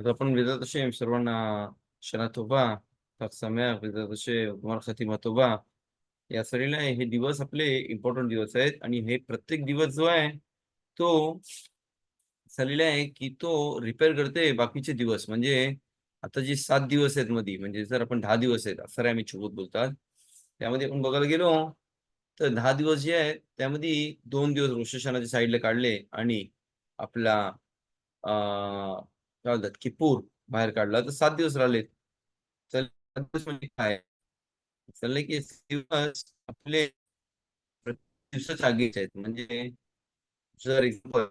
אז आपण בעזרת השם सर्वांना שנה טובה, חג שמח, בעזרת השם, तुम्हाला खातिमा टोबा. या सरीला हे दिवस आपले इम्पॉर्टंट दिवस आहेत आणि हे प्रत्येक दिवस जो आहे तो सलीला आहे की तो रिपेअर करते बाकीचे दिवस. म्हणजे आता जे 7 दिवस आहेत मध्ये, म्हणजे जर आपण 10 दिवस आहेत असं आम्ही चुकत बोलतात, त्यामध्ये आपण बघायला गेलो तर 10 दिवस जे आहेत त्यामध्ये 2 दिवस रोश हशानाच्या साईडला काढले आणि आपला काय बोलतात किप्पूर बाहेर काढला, तर 7 दिवस राहिलेत. चल 7 दिवस म्हणजे काय? चाललंय की दिवस आपले प्रत्येक दिवसाच्या आगीचे आहेत. म्हणजे जर एक्झाम्पल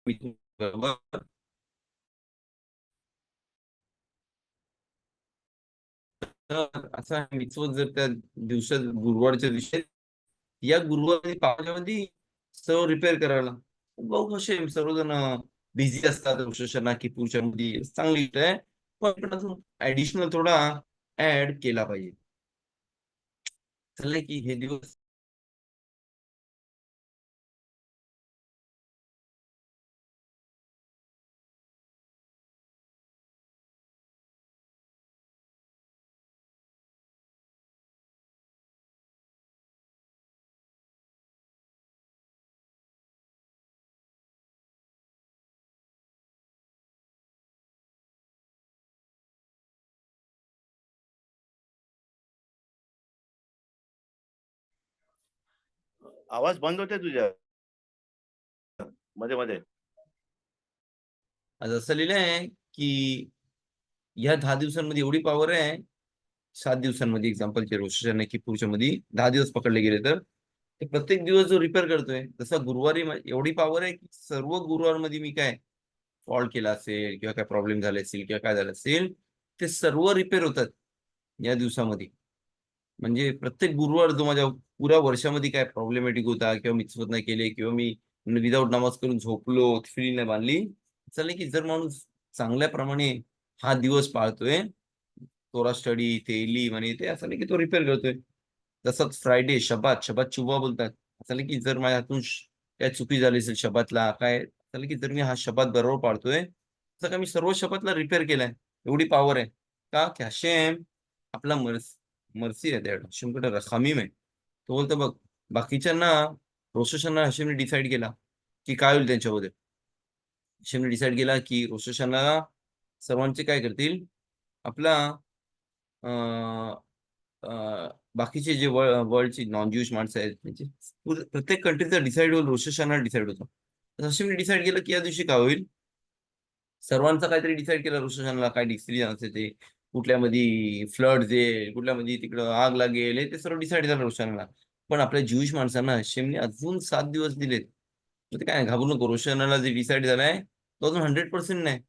मी बरोबर तर असा मिचवत जर त्या दिवसात गुरुवारच्या दिवशी या गुरुवारी पावसामध्ये सर्व रिपेअर करायला बघू कसे सर्वजण बिझी असतात वृक्षांना की पुढच्या मध्ये चांगली गोष्ट आहे. पण आपण अजून ऍडिशनल थोडा ऍड केला पाहिजे. चाललंय की हे दिवस आवाज बंद होते तुझ्या मध्ये मध्ये. आज असं लिहिलं आहे की या 10 दिवसांमध्ये एवढी पॉवर आहे. 7 दिवसांमध्ये एक्झाम्पलचे रोशना की पुढच्या मध्ये 10 दिवस पकडले गेले तर ते प्रत्येक दिवस जो रिपेअर करतोय तसा गुरुवारी एवढी पॉवर आहे की सर्व गुरुवारमध्ये मी काय फॉल्ट केला असेल किंवा काय प्रॉब्लेम झाले असेल किंवा काय झालं असेल ते सर्व रिपेअर होतात या दिवसामध्ये. म्हणजे प्रत्येक गुरुवार जो माझ्या पुऱ्या वर्षामध्ये काय प्रॉब्लेमॅटिक होता किंवा मिचवत नाही केले किंवा मी विदाऊट नमाज करून झोपलो, फिरी नाही बांधली, चालेल की जर माणूस चांगल्या प्रमाणे हा दिवस पाळतोय, तोरा स्टडी ते इलीम आणि ते असं नाही की तो रिपेअर करतोय. तसंच फ्रायडे शबात शबात चुबा बोलतात. असं नाही की जर माझ्या हातून काय चुकी झाली असेल शबातला काय चालेल की जर मी हा शबात बरोबर पाळतोय तर का मी सर्व शबातला रिपेअर केलाय. एवढी पॉवर आहे का की हशेम आपला मर्सी आहे, त्या हशेमकडे रखामीम आहे. तो बोलतो बघ बाकीच्यांना रोशशांना हशेमने डिसाईड केला की काय होईल त्यांच्याबद्दल. हशेमने डिसाईड केला की रोशशांना सर्वांचे काय करतील आपला अ, बाकीचे जे वर्ल्डची नॉन ज्यूश माणसं आहेत म्हणजे प्रत्येक कंट्रीचा डिसाईड होईल, रोश डिसाईड होतो. हशिमने डिसाईड केलं की या दिवशी काय होईल, सर्वांचा काहीतरी डिसाईड केलं रोश काय डिसिजन असेल ते, कुठल्यामध्ये फ्लड जे कुठल्यामध्ये तिकडं आग लागेल हे ते सर्व डिसाईड झालं रोशनला. पण आपल्या ज्यूश माणसांना हशिमने अजून 7 दिवस दिलेत. तर ते काय घाबरू नको, रोशनाला जे डिसाईड झालाय तो अजून 100% नाही.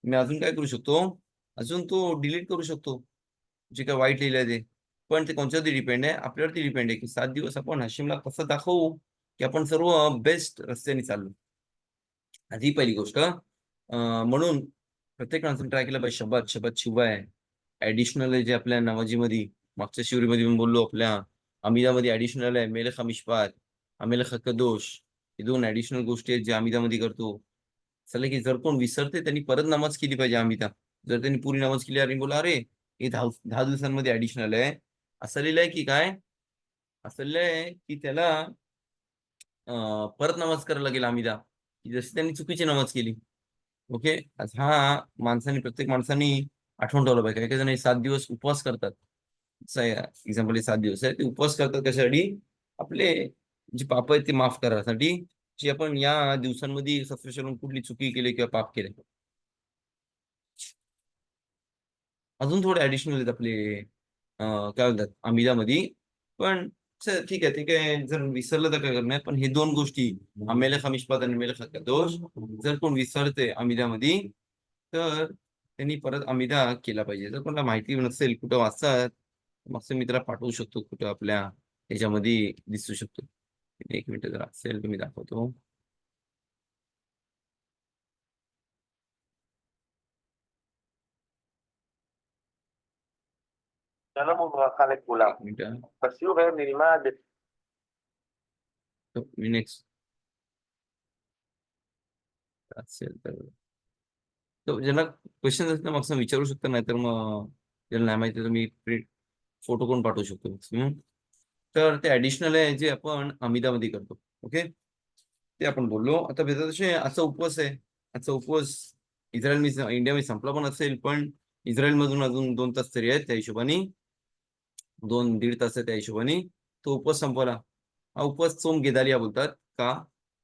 मी अजून काय करू शकतो, अजून तो डिलीट करू शकतो जे काय वाईट लिहिलंय ते. पण ते कोणत्यावरती डिपेंड आहे, आपल्यावरती डिपेंड आहे की 7 दिवस आपण हशिमला कसं दाखवू की आपण सर्व बेस्ट रस्त्याने चाललो. आधी पहिली गोष्ट म्हणून प्रत्येक माणसाने ट्राय केलं पाहिजे शब्द शब्द शिवाय ऍडिशनल जे आपल्या नामाजीमध्ये मागच्या शिवरीमध्ये मी बोललो आपल्या अमिदामध्ये ऍडिशनल आहे मेलख मिशपात अमेलख कदोष. हे 2 ऍडिशनल गोष्टी आहेत जे अमिदामध्ये करतो. चला की जर कोण विसरते त्यांनी परत नमाज केली पाहिजे अमिता. जर त्यांनी पुरी नमाज केली आणि बोला अरे हे 10 दिवसांमध्ये ऍडिशनल आहे, असं लिहिलंय की काय, असं लिहिलंय की त्याला परत नमाज करायला लागेल अमिदा, की जशी त्यांनी चुकीची नमाज केली. ओके. आज हा माणसाने प्रत्येक माणसाने आठवण ठेवलं पाहिजे. काही काही जण 7 दिवस उपवास करतात. एक्झाम्पल हे 7 दिवस आहे ते उपवास करतात कशासाठी, आपले जे पाप आहेत ते माफ करण्यासाठी, जे आपण या दिवसांमध्ये सत्वशरून कुठली चुकी केली किंवा पाप केले. अजून थोडे ऍडिशनल आहेत आपले काय बोलतात अमिदामध्ये. पण ठीक आहे ठीक आहे, जर विसरलं तर काय करणार, पण हे 2 गोष्टी आमेला खमिष्पात आणि मेला दोष जर कोण विसरते अमिदामध्ये तर त्यांनी परत अमिदा केला पाहिजे. जर कोणाला माहिती नसेल कुठं वाचतात मग मित्रा पाठवू शकतो कुठं आपल्या ह्याच्यामध्ये दिसू शकतो. एक मिनिट जर असेल तुम्ही दाखवतो. Alam mo mga kalit ko lang. एक minute Pasiyo kayo ni Madre. मी नेक्स्ट असेल तर ज्यांना क्वेश्चन असतील मग असं विचारू शकता, नाहीतर मग ज्याला नाही माहिती तर मी प्रिंट फोटो करून पाठवू शकतो मॅक्सिमम. तर ते ऍडिशनल आहे जे आपण अमितामध्ये करतो. ओके, ते आपण बोललो. आता बेताचे आजचा उपवास आहे. आजचा उपवास इस्रायल इंडियामध्ये संपला पण असेल, पण इस्रायल मधून अजून 2 तास तरी आहेत. त्या हिशोबाने 2-1.5 तास आहे. त्या हिशोबाने तो उपवास संपवला. हा उपवास चोम गेदालिया बोलतात. का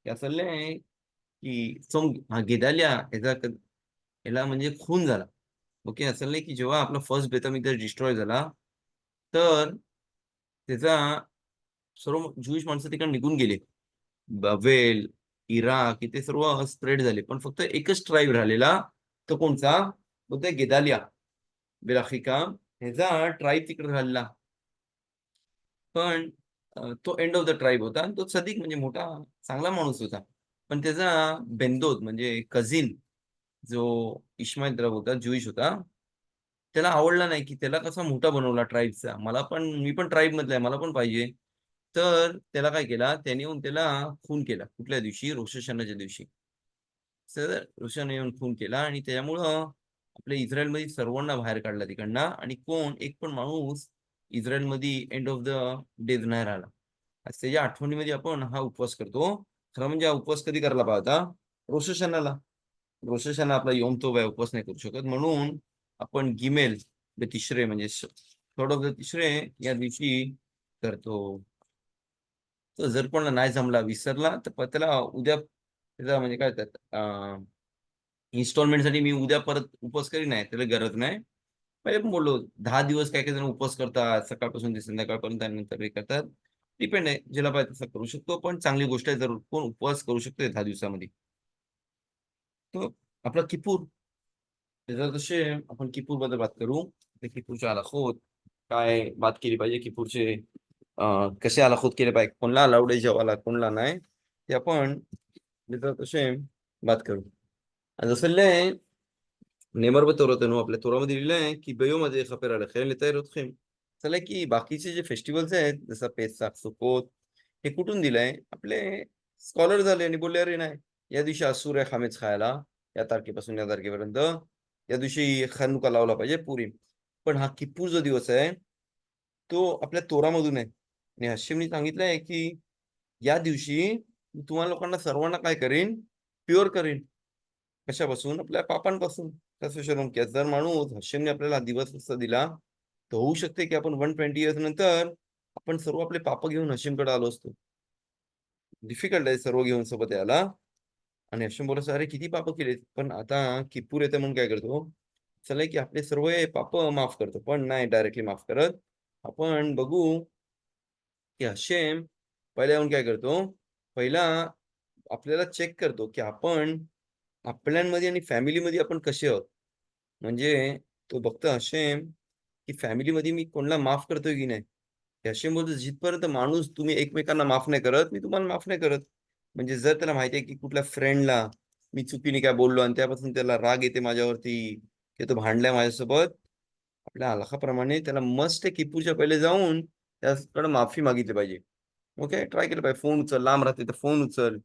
हे असं आहे की चोम हा गेदालिया याला म्हणजे खून झाला. ओके, असं नाही की जेव्हा आपला फर्स्ट बेथामिदा डिस्ट्रॉय झाला तर त्याचा सर्व ज्यूइश माणसं तिकडे निघून गेले. बवेल, इराक इथे सर्व स्प्रेड झाले, पण फक्त एकच ट्राईब राहिलेला. तो कोणचा? बोलतोय गेदालिया बेलाखिका. ह्याचा ट्राईब तिकडे राहिला, पण तो एंड ऑफ द ट्राईब होता आणि तो सदिक म्हणजे मोठा चांगला माणूस होता. पण त्याचा बेंदोद म्हणजे कझिन जो इश्माईल त्याला होता, ज्यूइश होता, त्याला आवडला नाही की त्याला कसा मोठा बनवला ट्राईबचा. मी पण ट्राईब मधला आहे, मला पण पाहिजे. तर त्याला काय केला, त्याने येऊन त्याला खून केला. कुठल्या दिवशी? रोश हशानाच्या दिवशी. तर रोशाने येऊन खून केला आणि त्यामुळं आपल्या इस्रायलमध्ये सर्वांना बाहेर काढला तिकडनं. आणि कोण एक पण माणूस इस्रायलमध्ये एंड ऑफ द डेज नाही राहिला. आज त्याच्या आठवणीमध्ये आपण हा उपवास करतो. खरं म्हणजे हा उपवास कधी करायला पाहिजे होता? रोश हशानाला. रोश हशाना आपला योम तोब आहे, उपवास नाही करू शकत. म्हणून आपण गिमेल तिसरे म्हणजे थर्ड ऑफ द तिसरे या दिवशी करतो. तर जर कोणाला नाही जमला, विसरला, तर त्याला उद्या त्याचा म्हणजे काय त्यात इन्स्टॉलमेंटसाठी मी उद्या परत उपवास करीन. नाही, त्याला गरज नाही. पहिले पण बोललो 10 दिवस काही काही जण उपवास करतात, सकाळपासून ते संध्याकाळपर्यंत, त्यानंतर हे करतात. डिपेंड आहे, ज्याला पाहिजे तसं करू शकतो. पण चांगली गोष्ट आहे जर कोण उपवास करू शकतो 10 दिवसामध्ये. तर आपला किपूर, त्याचा तसे आपण किपूर बद्दल बात करू. ते किपूरच्या आलाखोत काय बात केली पाहिजे, किपूरचे कसे आलाखोत केले पाहिजे, कोणला अलाउड आहे जेवायला, कोणला नाही, ते आपण त्याचा तसे बात करू. जसं लिहिलंय नेमर तोरातनो, आपल्या तोरामध्ये लिहिलंय की बयोमध्ये खपेर आलेखम लेतायर होतखेम. चला की बाकीचे जे फेस्टिवल्स आहेत जसं पेसाख, सुकोत, हे कुठून दिलंय? आपले स्कॉलर झाले आणि बोलले अरे नाही, या दिवशी असूर आहे खामेच खायला, या तारखेपासून या तारखेपर्यंत, या दिवशी खानुका लावला पाहिजे पुरी. पण हा किप्पूर जो दिवस आहे तो आपल्या तोरामधून आहे. आणि हशिमनी सांगितलंय की या दिवशी मी तुम्हाला लोकांना सर्वांना काय करीन? प्युअर करीन. कशापासून? आपल्या पापांपासून. तसं शरण की जर माणूस हशिमने आपल्याला हा दिवस असा दिला, तर होऊ शकते की आपण 120 इयर्स नंतर आपण सर्व आपले पाप घेऊन हशिमकडे आलो असतो. डिफिकल्ट आहे सर्व घेऊन सोबत यायला. आणि हशिम बोलायचं अरे किती पाप केले, पण आता किप्पूर येते म्हणून काय करतो? चला की आपले सर्व पाप माफ करतो. पण नाही डायरेक्टली माफ करत. आपण बघू की हशेम पहिला येऊन काय करतो? पहिला आपल्याला चेक करतो की आपण आपल्यांमध्ये आणि फॅमिलीमध्ये आपण कसे आहोत. म्हणजे तो बघतो हशेम की फॅमिलीमध्ये मी कोणाला माफ करतोय की नाही. हशेम बोलतो जिथपर्यंत माणूस तुम्ही एकमेकांना माफ नाही करत, मी तुम्हाला माफ नाही करत. म्हणजे जर त्याला माहिती आहे की कुठल्या फ्रेंडला मी चुकीने काय बोललो आणि त्यापासून त्याला राग येते माझ्यावरती, की तो भांडलाय माझ्यासोबत, आपल्या हलाखाप्रमाणे त्याला मस्त किपूरच्या पहिले जाऊन त्याकडे माफी मागितली पाहिजे. ओके, ट्राय केलं पाहिजे. फोन उचल, लांब राहते तर फोन उचल.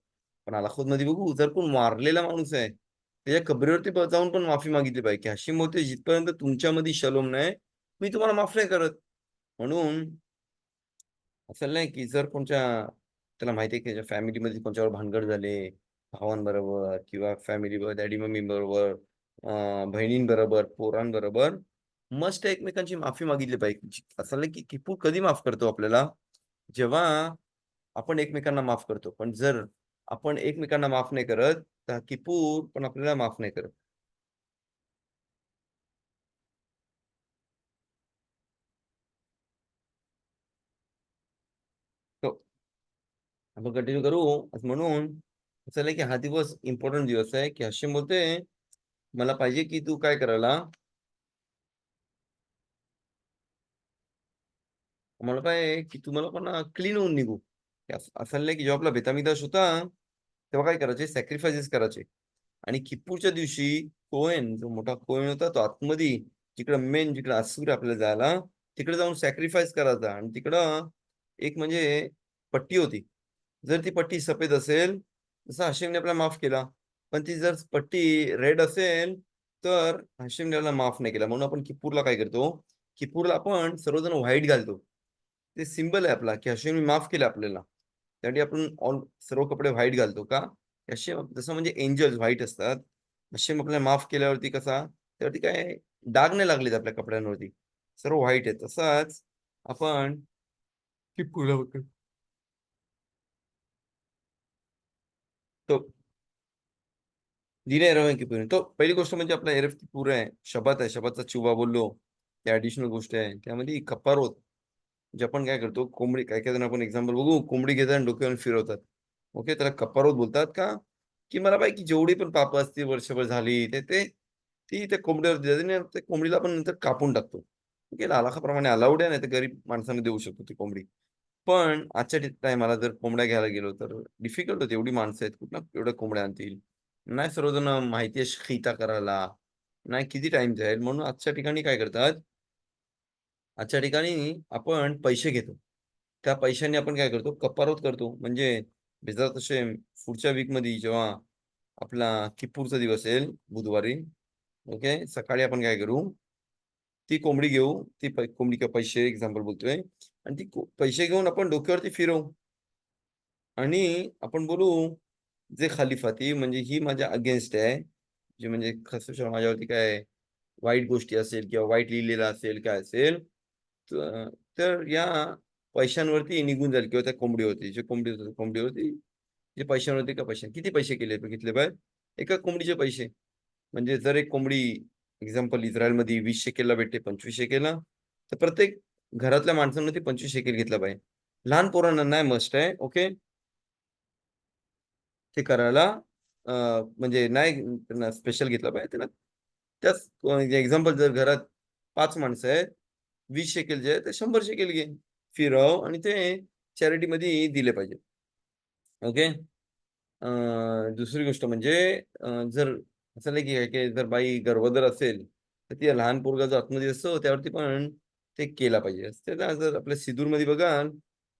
पण अलाखोद मध्ये बघू, जर कोण मारलेला माणूस आहे त्याच्या कबरीवरती जाऊन पण माफी मागितली पाहिजे. की हशिम होते जिथपर्यंत तुमच्यामध्ये शलोम नाही, मी तुम्हाला माफ नाही करत. म्हणून असं नाही की जर कोणच्या त्याला माहिती आहे की त्याच्या फॅमिलीमध्ये कोणच्यावर भानगड झाले, भावांबरोबर किंवा फॅमिली बरोबर, डॅडी मम्मी बरोबर, बहिणींबरोबर, पोरांबरोबर, मस्त एकमेकांची माफी मागितली पाहिजे. असं नाही की किपू कधी माफ करतो आपल्याला? जेव्हा आपण एकमेकांना माफ करतो. पण जर आपण एकमेकांना माफ नाही करत, तर किपूर पण आपल्याला माफ नाही करत. तो आपण कंटिन्यू करू. म्हणून असं नाही की हा दिवस इम्पॉर्टंट दिवस आहे, की हशिम बोलते मला पाहिजे की तू काय करायला, मला पाहिजे की तुम्हाला पण क्लीन होऊन निघू. असं नाही की जेव्हा आपला बेतामिदास होता तेव्हा काय करायचे? सॅक्रिफायसेस करायचे. आणि किप्पूरच्या दिवशी कोहेन जो मोठा कोहेन होता तो आतमध्ये जिकडे मेन जिकडे असूर आपल्याला जायला तिकडे जाऊन सॅक्रिफाईस करायचा आणि तिकडं एक म्हणजे पट्टी होती. जर ती पट्टी सफेद असेल, जसं हशेमने आपल्याला माफ केला. पण ती जर पट्टी रेड असेल, तर हशेमने आपल्याला माफ नाही केला. म्हणून आपण किप्पूरला काय करतो? किप्पूरला आपण सर्वजण व्हाईट घालतो. ते सिंबल आहे आपला, की हशेमने माफ केलं आपल्याला. त्यासाठी आपण सर्व कपडे व्हाईट घालतो का? हशेम जसं म्हणजे एंजल्स व्हाईट असतात. हशेम आपल्याला माफ केल्यावरती कसा त्यावरती काय डाग नाही लागलेत आपल्या कपड्यांवरती. सर्व व्हाईट आहे. तसाच आपण किप्पूरला बघतो. तो दिने एरव किप्पूर. तो पहिली गोष्ट म्हणजे आपला एरव किप्पूर आहे. शबात आहे. शबातचा चुबा बोललो. त्या ॲडिशनल गोष्ट आहे. त्यामध्ये कपारोत जे आपण काय करतो, कोंबडी काय-काय जण आपण एक्झाम्पल बघू, कोंबडी घेतात आणि डोक्यावर फिरवतात. ओके, त्याला कपारोत बोलतात का? की मला पाहिजे की जेवढी पण पापं असतील वर्षभर झाली, ते ते ती त्या कोंबडीवर देतात आणि त्या कोंबडीला आपण नंतर कापून टाकतो. ओके, लाखाप्रमाणे अलाउड आहे, नाही तर गरीब माणसांना देऊ शकतो ती कोंबडी. पण आजच्या टायमाला जर कोंबड्या घ्यायला गेलो, तर डिफिकल्ट होते. एवढी माणसं आहेत, कुठनं एवढ्या कोंबड्या आणतील? नाही सर्वजण माहिती आहे खिता करायला, नाही किती टाईम जाईल. म्हणून आजच्या ठिकाणी काय करतात, आजच्या ठिकाणी आपण पैसे घेतो. त्या पैशाने आपण काय करतो, कपारोत करतो. म्हणजे बेजार तसे पुढच्या वीकमध्ये जेव्हा आपला किप्पूरचा दिवस येईल बुधवारी, ओके, सकाळी आपण काय करू, ती कोंबडी घेऊ, ती कोंबडी किंवा पैसे एक्झाम्पल बोलतोय आणि ती पैसे घेऊन आपण डोक्यावरती फिरवू आणि आपण बोलू, जे खलिफाती म्हणजे ही माझ्या अगेन्स्ट आहे, जे म्हणजे खासकर माझ्यावरती काय वाईट गोष्टी असेल किंवा वाईट लिहिलेलं असेल, काय असेल, तर या पैशांवरती निघून जाईल किंवा त्या कोंबडीवरती, जे कोंबडीवरती जे पैशांवरती का पैसे किती पैसे केले बघितले पाहिजे? एका कोंबडीचे पैसे. म्हणजे जर एक कोंबडी एक्झाम्पल इस्रायलमध्ये 20 शेकेलला भेटते, 25 शेकेलला, तर प्रत्येक घरातल्या माणसांना ते 25 शेकेल घेतलं पाहिजे. लहान पोरांना नाही मस्ट आहे, ओके? ते करायला म्हणजे नाही त्यांना स्पेशल घेतलं पाहिजे. त्यांना त्याच एक्झाम्पल जर घरात 5 माणसं आहेत, 20 शेकेल जे आहे ते 100 शेकेल घे. फिरव आणि ते चॅरिटीमध्ये दिले पाहिजे. ओके. दुसरी गोष्ट म्हणजे जर असं नाही की की जर बाई गर्भवती असेल, तर ती लहान पोरगा जो आतमध्ये असतो त्यावरती पण ते केला पाहिजे. त्याला जर आपल्या सिंदूरमध्ये बघाल,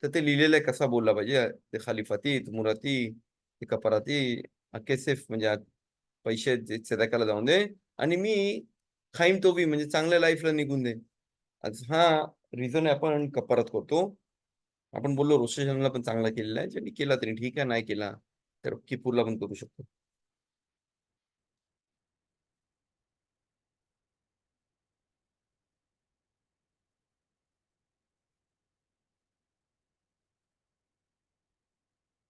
तर ते लिहिलेलं आहे कसा बोलला पाहिजे. ते खलिफाती, मुराती, ते कपाराती, अकेसेफ म्हणजे पैसे जे सदाकाला जाऊन दे आणि मी खाईन तो बी म्हणजे चांगल्या लाईफला निघून दे. आज हा रिझन आहे आपण कपारत करतो. आपण बोललो रोश हॅशॅनॉलला पण चांगला केलेला आहे. ज्यांनी केला तरी ठीक आहे, नाही केला तर किपूरला पण करू शकतो.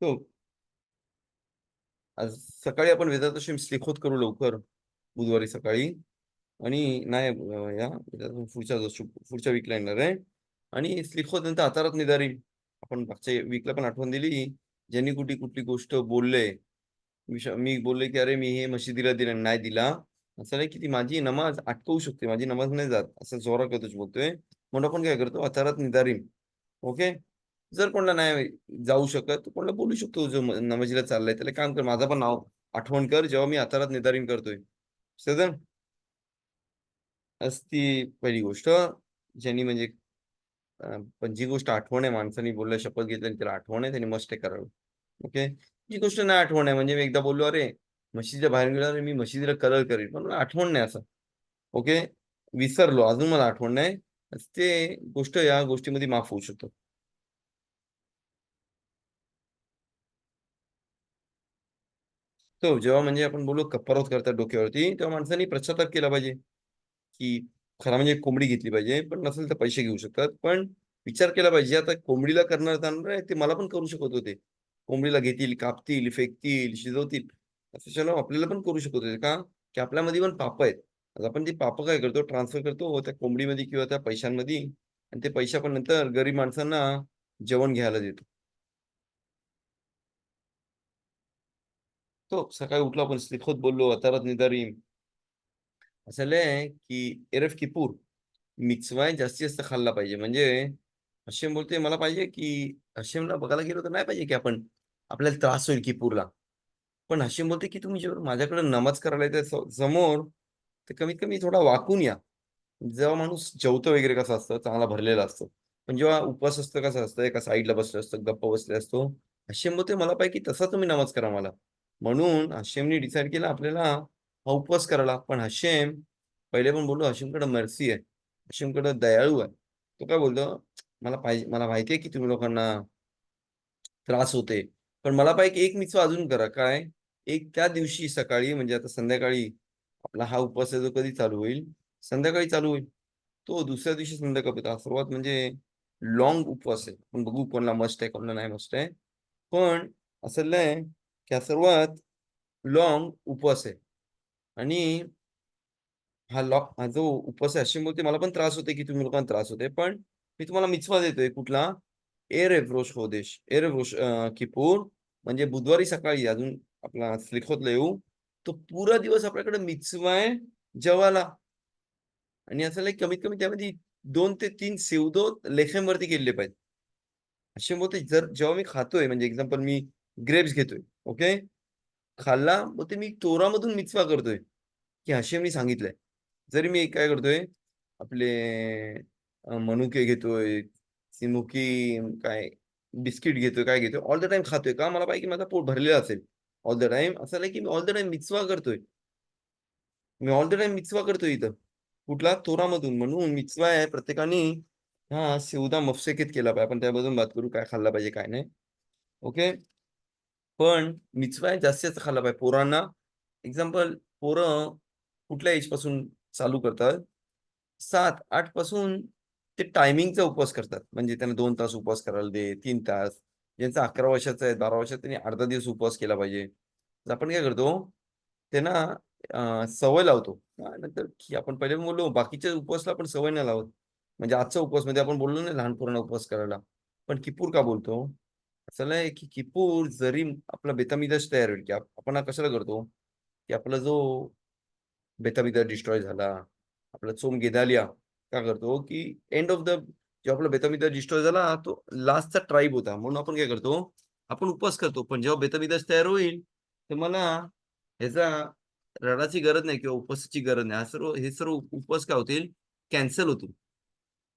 तो आज सकाळी आपण वेदांत स्लिखोत करू लवकर बुधवारी सकाळी आणि नाही या पुढच्या वीकला येणार आहे आणि स्लिखोत नंतर आतारात निदारी आपण मागच्या वीकला पण आठवण दिली ज्यांनी कुठली कुठली गोष्ट बोलले मी बोलले की अरे मी हे मशिदीला दिलं नाही दिला असं नाही की ती माझी नमाज अटकवू शकते माझी नमाज नाही जात असं जोरा करतोच बोलतोय म्हणून आपण काय करतो अतारात निदारीम ओके जर कोणाला नाही जाऊ शकत तर कोणाला बोलू शकतो जो नमाजीला चाललाय त्याला काम कर माझं पण नाव आठवण कर जेव्हा मी अतारात निदारीम करतोय सदन ती पहिली गोष्ट ज्यांनी म्हणजे पण जी गोष्ट आठवण आहे माणसाने बोललं शपथ घेतली आणि त्याला आठवण आहे त्यांनी मस्त ते करावं ओके जी गोष्ट नाही आठवण आहे म्हणजे मी एकदा बोललो अरे मशिदीच्या बाहेर गेलो अरे मी मशिदीला कलर करेन पण मला आठवण नाही असं ओके विसरलो अजून मला आठवण नाही ते गोष्ट या गोष्टीमध्ये माफ होऊ शकतो तो जेव्हा म्हणजे आपण बोलू कप्पारोत करतात डोक्यावरती तेव्हा माणसांनी पश्चाताप केला पाहिजे की खरा म्हणजे कोंबडी घेतली पाहिजे पण नसेल तर पैसे घेऊ शकतात पण विचार केला पाहिजे आता कोंबडीला करणार जाणार आहे ते मला पण करू शकत होते कोंबडीला घेतील कापतील फेकतील शिजवतील असं चलो आपल्याला पण करू शकत होते का की आपल्यामध्ये पण पाप आहेत आज आपण ती पाप काय करतो ट्रान्सफर करतो त्या कोंबडीमध्ये किंवा त्या पैशांमध्ये आणि ते पैसे आपण नंतर गरीब माणसांना जेवण घ्यायला देतो तो सकाळी उठलो आपण स्लिखोत बोललो अतारात निदारी असं आहे की एरफ किपूर मिक्सवाय जास्तीत जास्त खाल्ला पाहिजे म्हणजे हशेम बोलते मला पाहिजे की हशेमला बघायला गेलो तर नाही पाहिजे की आपण आपल्याला त्रास होईल किपूरला पण हशीम बोलते की तुम्ही जेव्हा माझ्याकडे नमाज करायला येते समोर तर कमीत कमी थोडा वाकून या जेव्हा माणूस जेवतो वगैरे कसं असतं, चांगला भरलेला असतो. पण जेव्हा उपवास असतो कसं असतं, एका साईडला बसलो असतो, गप्प बसले असतो. हाशिम बोलतोय, "मला पाहिजे की तसा तुम्ही नमाज करा मला." म्हणून हाशिमने डिसाईड केलं आपल्याला हा उपवास करायला. पण हाशिम पहिले पण बोललो, हाशिमकडे मर्सी आहे. हाशिमकडे दयाळू आहे. तो काय बोलतो, मला माहिती आहे की तुम्ही लोकांना त्रास होते. पण मला पाहिजे की एक मिtzvah अजून करा. काय? एक त्या दिवशी सकाळी म्हणजे आता संध्याकाळी आपला हा उपवास आहे जो कधी चालू होईल? संध्याकाळी चालू होईल. तो दुसऱ्या दिवशी संध्याकाळपर्यंत हा सर्वात म्हणजे लाँग उपवास आहे. आपण बघू कोणाला मस्ट आहे, कोणाला नाही मस्ट आहे. पण असं आहे की हा सर्वात लाँग उपवास आहे आणि हा जो उपवास आहे अशी बोलते मला पण त्रास होते की तुम्ही लोकांना त्रास होते. पण मी तुम्हाला मिtzvah देतोय कुठला? एरेव रोश खोदेश, एरेव रोश किपूर म्हणजे बुधवारी सकाळी अजून आपला स्लिखोतला येऊ, तो पुरा दिवस आपल्याकडे मिtzvah आहे जेवायला आणि असं लाइक कमीत कमी त्यामध्ये 2 ते 3 सेवदोत लेखेमवरती केलेले पाहिजेत. असे मग ते जर जेव्हा मी खातोय म्हणजे एक्झाम्पल मी ग्रेप्स घेतोय, ओके. खाल्ला मग ते मी तोरामधून मिtzvah करतोय, की हशेमनी सांगितलंय. जरी मी काय करतोय, आपले मनुके घेतोय, सिमुकी काय बिस्किट घेतोय, काय घेतोय, ऑल द टाईम खातोय का? मला पाहिजे की माझं पोट भरलेलं असेल. ऑल द टाईम असं नाही की मी ऑल द टाईम मिtzvah करतोय. मी ऑल द टाईम मिtzvah करतोय इथं. कुठला? तोरामधून. म्हणून मिtzvah आहे प्रत्येकाने हा सौदा मफसेकीत केला पाहिजे. आपण त्याबद्दल बात करू, काय खाल्ला पाहिजे, काय नाही. ओके. पण मिtzvah आहे जास्तीत खाल्ला पाहिजे. पोरांना एक्झाम्पल पोरं कुठल्या एजपासून चालू करतात? 7-8 पासून ते टायमिंगचा उपवास करतात. म्हणजे त्यांना 2 तास उपवास करायला दे, 3 तास. ज्यांचा 11 वर्षाचा आहे, 12 वर्षाचा त्यांनी अर्धा दिवस उपवास केला पाहिजे. तर आपण काय करतो, त्यांना सवय लावतो. नंतर की आपण पहिले पण बोललो बाकीच्या उपवासला आपण सवय नाही लावत. म्हणजे आजच्या उपवासमध्ये आपण बोललो नाही लहान पोरांना उपवास करायला. पण किप्पूर का बोलतो? असं आहे की किप्पूर जरी आपला बेतामिदास तयार होईल, की आपण हा कशाला करतो? की आपला जो बेताबिदा डिस्ट्रॉय झाला. आपला चोम गेदालिया काय करतो, की एंड ऑफ द जो आपला बेताबिदा डिस्ट्रॉय झाला, तो लास्टचा ट्राइब होता. म्हणून आपण काय करतो, आपण उपवास करतो. पण जेव्हा बेताबिदास तयार होईल, तर मला ह्याचा रडाची गरज नाही किंवा उपवासाची गरज नाही. हे सर्व उपवास काय होतील, कॅन्सल होतील.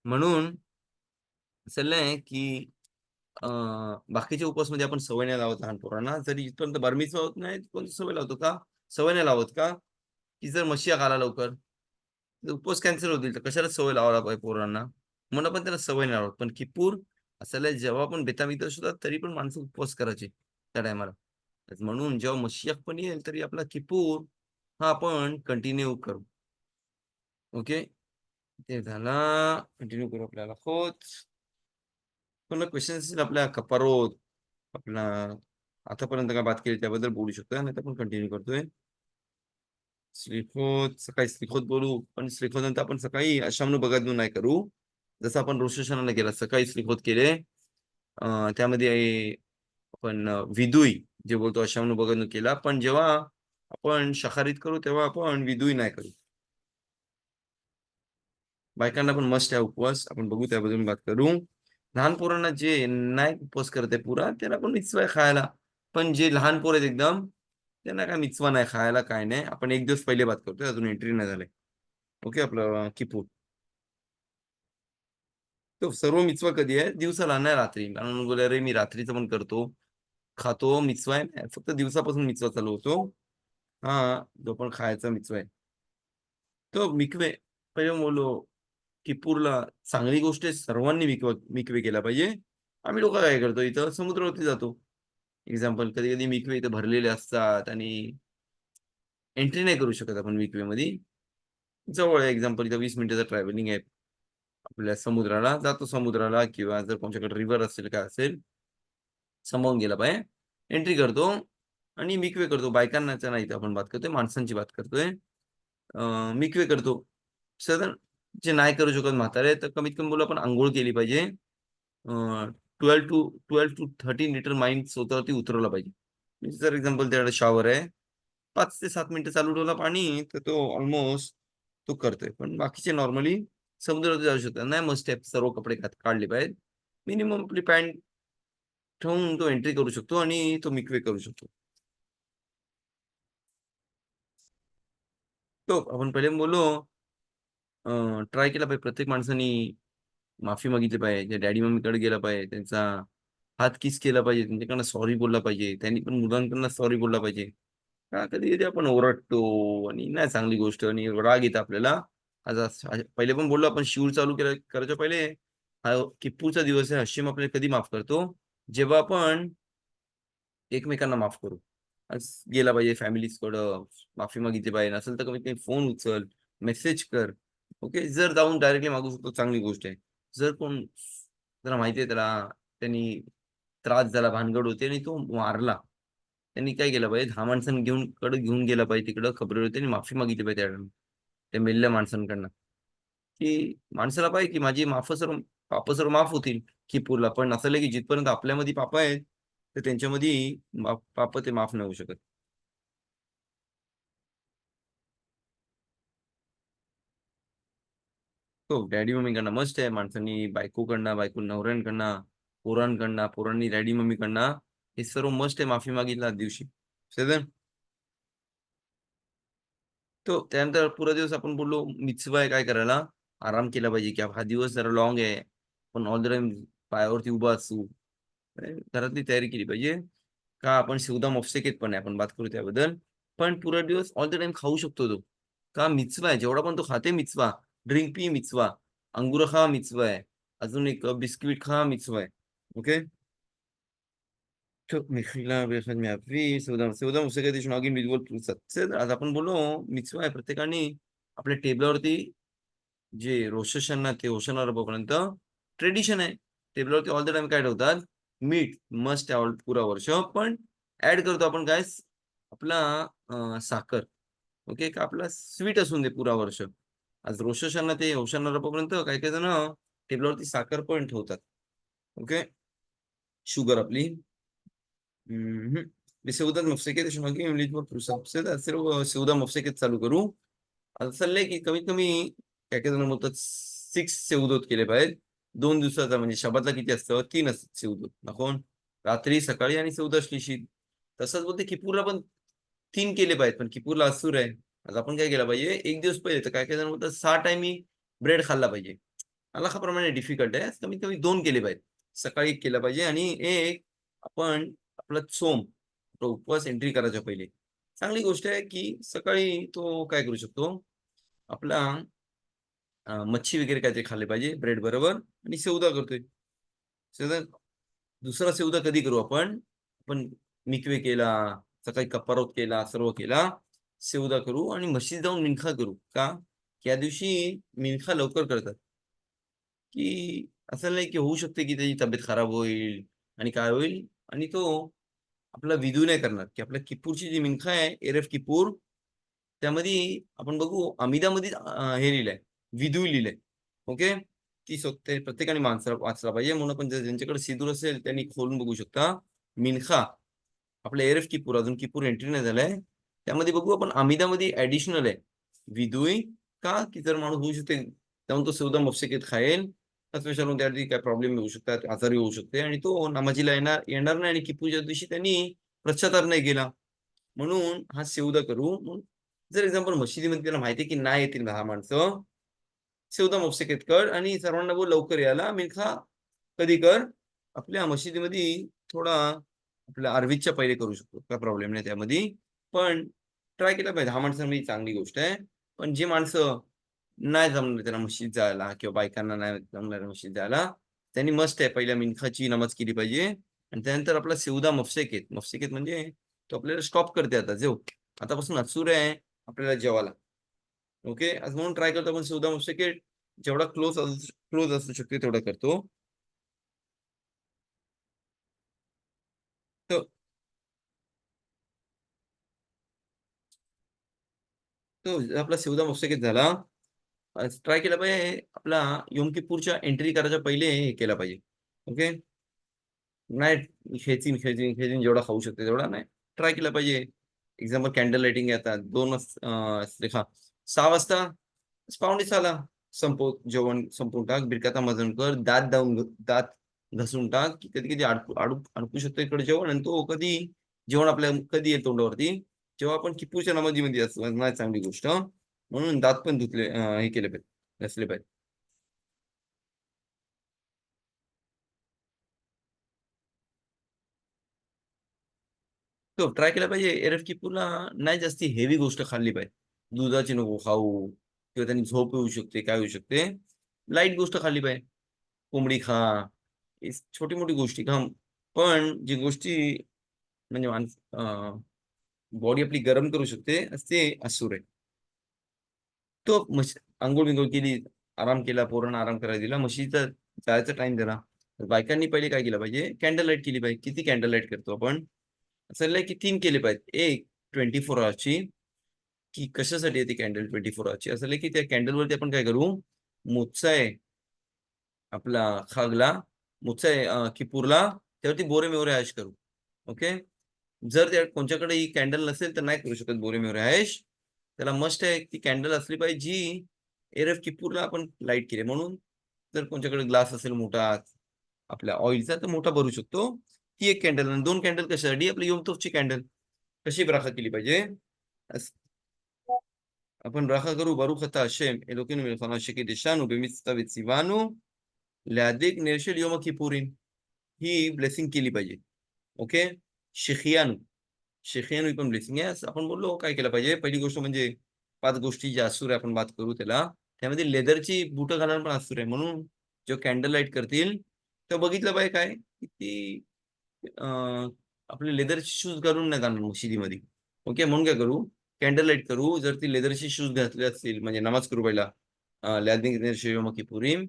म्हणून असं आहे, की अ, बाकीच्या उपवासमध्ये आपण सवय नाही लावत लहान पोरांना. जरी इथपर्यंत बारमीचा होत नाही, तिथपर्यंत सवय लावतो का? सवय नाही लावत का? की जर मशिया आला लवकर, तर उपवास कॅन्सल होतील. तर कशाला सवय लावायला पाहिजे पोरांना? म्हणून आपण त्याला सवय नाही लावत. पण किप्पूर असायला जेव्हा पण बेतामिदा होतात, तरी पण माणसं उपवास करायचे त्या टायमाला. म्हणून जेव्हा मशियख पण येईल, तरी आपला किप्पूर हा आपण कंटिन्यू करू. ओके. ते झाला. कंटिन्यू करू आपल्याला होत. पुन्हा क्वेश्चन असतील आपल्या कपारोत, आपला आतापर्यंत काय बात केली त्याबद्दल बोलू शकतो. नाहीतर आपण कंटिन्यू करतोय. स्लिखोत सकाळी स्लिखोत बोलू. पण स्लिखोत नंतर आपण सकाळी अशामनु बगादनू नाही करू. जसं आपण रोश हशानाला केला. सकाळी स्लिखोत केले. त्यामध्ये आपण विदुई जे बोलतो अशामनु बगादनू केला. पण जेव्हा आपण शाकाहारीत करू, तेव्हा आपण विदुई नाही करू. बायकांना पण मस्ट आहे उपवास. आपण बघू त्याबद्दल बात करू. लहान पोरांना जे नाही उपवास करत आहे पुरा, त्याला पण मिtzvah आहे खायला. पण जे लहान पोर आहेत एकदम, त्यांना काय मिtzvah नाही खायला, काय नाही. आपण एक दिवस पहिले बात करतोय, अजून एंट्री नाही झालंय. ओके, आपलं किपूर. तो सर्व मिtzvah कधी आहे? दिवसाला, नाही रात्री. कारण बोलले, "अरे, मी रात्रीचं पण करतो, खातो, मिtzvah आहे." नाही, फक्त दिवसापासून मिtzvah चालू होतो. हां, जो पण खायचा मिtzvah आहे. तो मिकवे पहिले बोललो, किप्पूरला चांगली गोष्ट आहे, सर्वांनी मिकवे केला पाहिजे. आम्ही लोकं काय करतो इथं समुद्रावरती जातो. एक्झाम्पल कधी-कधी मिकवे इथे भरलेले असतात आणि एंट्री नाही करू शकत आपण मिकवेमध्ये. जवळ आहे एक्झाम्पल इथं 20 मिनिटाचं ट्रॅव्हलिंग आहे. आपल्या समुद्राला, जातो समुद्राला किंवा जर तुमच्याकडे रिव्हर असेल, काय असेल, समावून गेला पाहिजे. एंट्री करतो आणि मिकवे करतो. बायकांनाच्या नाही इथं आपण बात करतोय, माणसांची बात करतोय. मिकवे करतो. साधारण जे नाही करू शकत म्हातारे, तर कमीत कमी बोलू आपण अंघोळ केली पाहिजे. 12 टू 13 लिटर माईन स्वतःवरती उतरवला पाहिजे. म्हणजे जर एक्झाम्पल त्याकडे शॉवर आहे, 5 ते 7 मिनिटं चालू ठेवला पाणी, तर तो ऑलमोस्ट तो करतोय. पण बाकीचे नॉर्मली समुद्रावरती जाऊ शकतात. नाही मस्ट आहे सर्व कपडे काढले पाहिजेत. मिनिमम आपली पॅन्ट ठेवून तो एंट्री करू शकतो आणि तो मिकवे करू शकतो. तो आपण पहिले बोललो ट्राय केला पाहिजे प्रत्येक माणसाने माफी मागितली पाहिजे, डॅडी मम्मीकडे गेला पाहिजे, त्यांचा हात किस केला पाहिजे, त्यांच्याकडनं सॉरी बोलला पाहिजे, त्यांनी पण मुलांकडनं सॉरी बोलला पाहिजे. का कधी कधी आपण ओरडतो आणि नाही चांगली गोष्ट आणि राग येतं आपल्याला. आज पहिले पण बोललो आपण शिवर चालू केलं करायच्या पहिले, हा किप्पूचा दिवस आहे. हशीम आपल्याला कधी माफ करतो, जेव्हा आपण एकमेकांना माफ करू. आज गेला पाहिजे फॅमिलीजकडं, माफी मागितली पाहिजे. नसेल तर कमीत कमी फोन उचल, मेसेज कर. ओके. जर जाऊन डायरेक्टली मागू शकतो चांगली गोष्ट आहे. जर कोण त्याला माहिती आहे त्याला त्यांनी त्रास झाला, भानगड होती आणि तो मारला. त्यांनी काय केलं पाहिजे, 10 माणसांनी घेऊन गेला पाहिजे तिकडं खबरीवर. त्यांनी माफी मागितली पाहिजे त्या मेलेल्या माणसांकडनं, की माणसाला पाहिजे की माझी पाप सर्व माफ होतील किपूरला. पण असं नाही की जिथपर्यंत आपल्यामध्ये पाप आहेत, तर त्यांच्यामध्ये पाप ते माफ नाही होऊ शकत. हो, डॅडी मम्मीकडनं मस्ट आहे. माणसांनी बायकोकडनं, बायको नवऱ्यांकडनं, पोरांकडनं, पोरांनी डॅडी मम्मीकडनं, हे सर्व मस्ट आहे माफी मागितला आदल्या दिवशी. सगळं. तो त्यानंतर पुरा दिवस आपण बोललो मिtzvah आहे काय करायला, आराम केला पाहिजे, की हा दिवस जरा लाँग आहे. पण ऑल द टाईम पायावरती उभा असू. घरातली तयारी केली पाहिजे. का आपण शिवदाम ऑफसेकेत पण आहे, आपण बात करू त्याबद्दल. पण पुरा दिवस ऑल द टाईम खाऊ शकतो तो. का मिtzvah आहे, जेवढा पण तो खाते मिtzvah. Drink P मिtzvah. अंगुर खा मिtzvah आहे. अजून एक बिस्किट खा मिtzvah आहे. ओके. טוב, מחילה באחד מהאבי, סעודה מופסקת יש נוהגים לטבול פרוסת. בסדר, אז आपण बोललो मिtzvah आहे प्रत्येकाने आपल्या टेबलावरती जे रोश हशाना ते होशाना रब्बापर्यंत ट्रेडिशन आहे. टेबलावरती ऑल द टाईम काय ठेवतात? मीठ मस्ट आहे पुरा वर्ष. पण ॲड करतो आपण काय आपला साखर. ओके. का आपला स्वीट असून दे पुरा वर्ष. आज रोश हशाना ते होशाना रब्बापर्यंत काही-काही जण टेबलावरती साखर पण ठेवतात. ओके. शुगर आपली. हं, בסעודת מפסקת יש נוהגים לתבוע פרוסה. בסדר? אז סעודה מפסקת चालू करू. आता चाललंय की कमीत कमी काही-काही जण म्हणतात 6 सेवदोत केले पाहिजेत. 2 दिवसाचा म्हणजे शब्बातला किती असतं? 3 असतात सेवदोत. נכון? रात्री, सकाळी आणि सौदा श्लीशीत. तसंच बोलते किपूरला पण 3 केले पाहिजेत. पण किपूरला असूर आहे. आज आपण काय केलं पाहिजे? 1 दिवस पहिले तर काही-काही जण म्हणतात 6 टाईमी ब्रेड खाल्ला पाहिजे. अल्लाहाप्रमाणे डिफिकल्ट आहे. कमीत कमी 2 केले पाहिजेत. सकाळी 1 केला पाहिजे आणि एक आपण आपला सोम, तो उपवास एंट्री करायच्या पहिले. चांगली गोष्ट आहे, की सकाळी तो काय करू शकतो, आपला मच्छी वगैरे काहीतरी खाल्ले पाहिजे ब्रेड बरोबर आणि सौदा करतोय. सौदा दुसरा सौदा कधी करू आपण? आपण मिकवे केला, सकाळी कप्पारोत केला, सर्व केला, सौदा करू आणि मशीद जाऊन मिनखा करू. का? या दिवशी मिनखा लवकर करतात. की असं नाही की होऊ शकते की त्याची तब्येत खराब होईल आणि काय होईल आणि तो आपला विधू नाही करणार, की आपल्या किप्पूरची जी मिनखा आहे, एरेफ किप्पूर, त्यामध्ये आपण बघू अमिदामध्ये हे लिहिलंय, विधू लिहिलंय. ओके. ती ते प्रत्येकाने वाचला पाहिजे. म्हणून आपण ज्यांच्याकडे सिंदूर असेल त्यांनी खोलून बघू शकता. मिनखा आपलं एरेफ किप्पूर, अजून किप्पूर एंट्री नाही झालाय. त्यामध्ये बघू आपण अमिदामध्ये ॲडिशनल आहे. विदुई का? की जर माणूस होऊ शकते, जाऊन तो सौदा मफसेकेत खाईल, तर त्याच्यावरून त्यावरती काय प्रॉब्लेम येऊ शकतात, आजारी होऊ शकते आणि तो नमाजीला येणार नाही आणि किप्पूच्या दिवशी त्यांनी पश्चाताप नाही केला. म्हणून हा सौदा करू. मग जर एक्झाम्पल मशिदीमध्ये त्याला माहिती आहे की नाही येतील 10 माणसं, सौदा मफसेकेत कर आणि सर्वांना बोल लवकर यायला. मिल्खा कधी कर? आपल्या मशिदीमध्ये थोडा आपल्या अरवीच्या पहिले करू शकतो. काही प्रॉब्लेम नाही त्यामध्ये. पण ट्राय केला पाहिजे. 10 माणसांमध्ये चांगली गोष्ट आहे. पण जे माणसं नाही जमणार त्यांना मस्जिद जायला किंवा बायकांना नाही जमणार मस्जिद जायला, त्यांनी मस्ट आहे पहिल्या मिनखाची नमाज केली पाहिजे आणि त्यानंतर आपला सौदा मफसेकेत. मफसेकेत म्हणजे तो आपल्याला स्टॉप करते आता जेव. आतापासून असूर आहे आपल्याला जेवायला. ओके. आज म्हणून ट्राय करतो आपण सौदा मफसेकेट जेवढा क्लोज असू शकते तेवढा करतो. तर तो आपला सौदा मफसेकेत झाला. ट्राय केला पाहिजे आपला योम किप्पूरच्या एंट्री करायच्या पहिले हे केलं पाहिजे. ओके. नाही खेचीन जेवढा खाऊ शकते तेवढा नाही. ट्राय केला पाहिजे. एक्झाम्पल कॅन्डल लाइटिंग येतात 2 देखा 6 वाजता 5:45ला जेवण संपवून टाक. बिरकाता मजन कर. दात घासून टाक, की कधी-कधी अडकू शकतो इकडे जेवण आणि तो जेवण आपल्या कधी येईल तोंडावरती? जेव्हा आपण किप्पूच्या नमाजीमध्ये असतो. नाही चांगली गोष्ट. म्हणून दात पण हे केले पाहिजे. नसले पाहिजे. तो ट्राय केला पाहिजे. एरफ किपूरला नाही जास्ती हेवी गोष्ट खाल्ली पाहिजे. दुधाची नको खाऊ, किंवा त्यांनी झोप येऊ शकते, काय होऊ शकते. लाईट गोष्ट खाल्ली पाहिजे. कोंबडी खा, छोटी मोठी गोष्टी खा. पण जी गोष्टी म्हणजे बॉडी आपली गरम करू शकते ते असूर आहे. तो आंघोळ बिंघोळ केली, आराम केला, पोरांना आराम करायला दिला, म्हशीचा जायचा टाइम दिला. तर बायकांनी पहिले काय केलं पाहिजे, कॅन्डल लाईट केली पाहिजे. किती कॅन्डल लाईट करतो आपण? असं नाही की 3 केले पाहिजेत. एक 24 आवर्सची, की कशासाठी येते कॅन्डल 24 आवर्सची? असं नाही की त्या कॅन्डलवरती आपण काय करू, मोचाय आपला खागला, मोचाय किपूरला, त्यावरती बोरे मेवरे हॅश करू. ओके. जर त्या कोणच्याकडे ही कॅन्डल नसेल तर नाही करू शकत बोरे मेवरे हॅश. त्याला मस्ट आहे ती कॅन्डल असली पाहिजे जी एरफ किपूरला आपण लाईट केली. म्हणून जर कोणच्याकडे ग्लास असेल मोठा आपल्या ऑइलचा, तर मोठा भरू शकतो. ती एक कॅन्डल. आणि 2 कॅन्डल कशासाठी? आपली योमतोफची कॅन्डल. कशी ब्राखा केली पाहिजे? आपण ब्राखा करू, बारुख आता हशेम एलोकेनु मेलखाना शेकीदेशानु बेमित्ता वेtsiवानु लॅदिक नेर्शेल योम किपुरीन. ही ब्लेसिंग केली पाहिजे. ओके. शेखियानु, शेखियानु ही पण ब्लेसिंग आहे. आपण बोललो काय केलं पाहिजे. पहिली गोष्ट म्हणजे 5 गोष्टी ज्या असूर आहे आपण बात करू त्याला, त्यामध्ये लेदरची बुटं घालणं पण असूर आहे. म्हणून जो कॅन्डल लाईट करतील तर बघितलं पाहिजे काय की ती आपले लेदरचे शूज घालून नाही जाणार मशिदीमध्ये. ओके. म्हणून काय करू, कॅन्डल लाईट करू. जर ती लेदरचे शूज घातले असतील, म्हणजे नमाज करू पहिला पुरीम,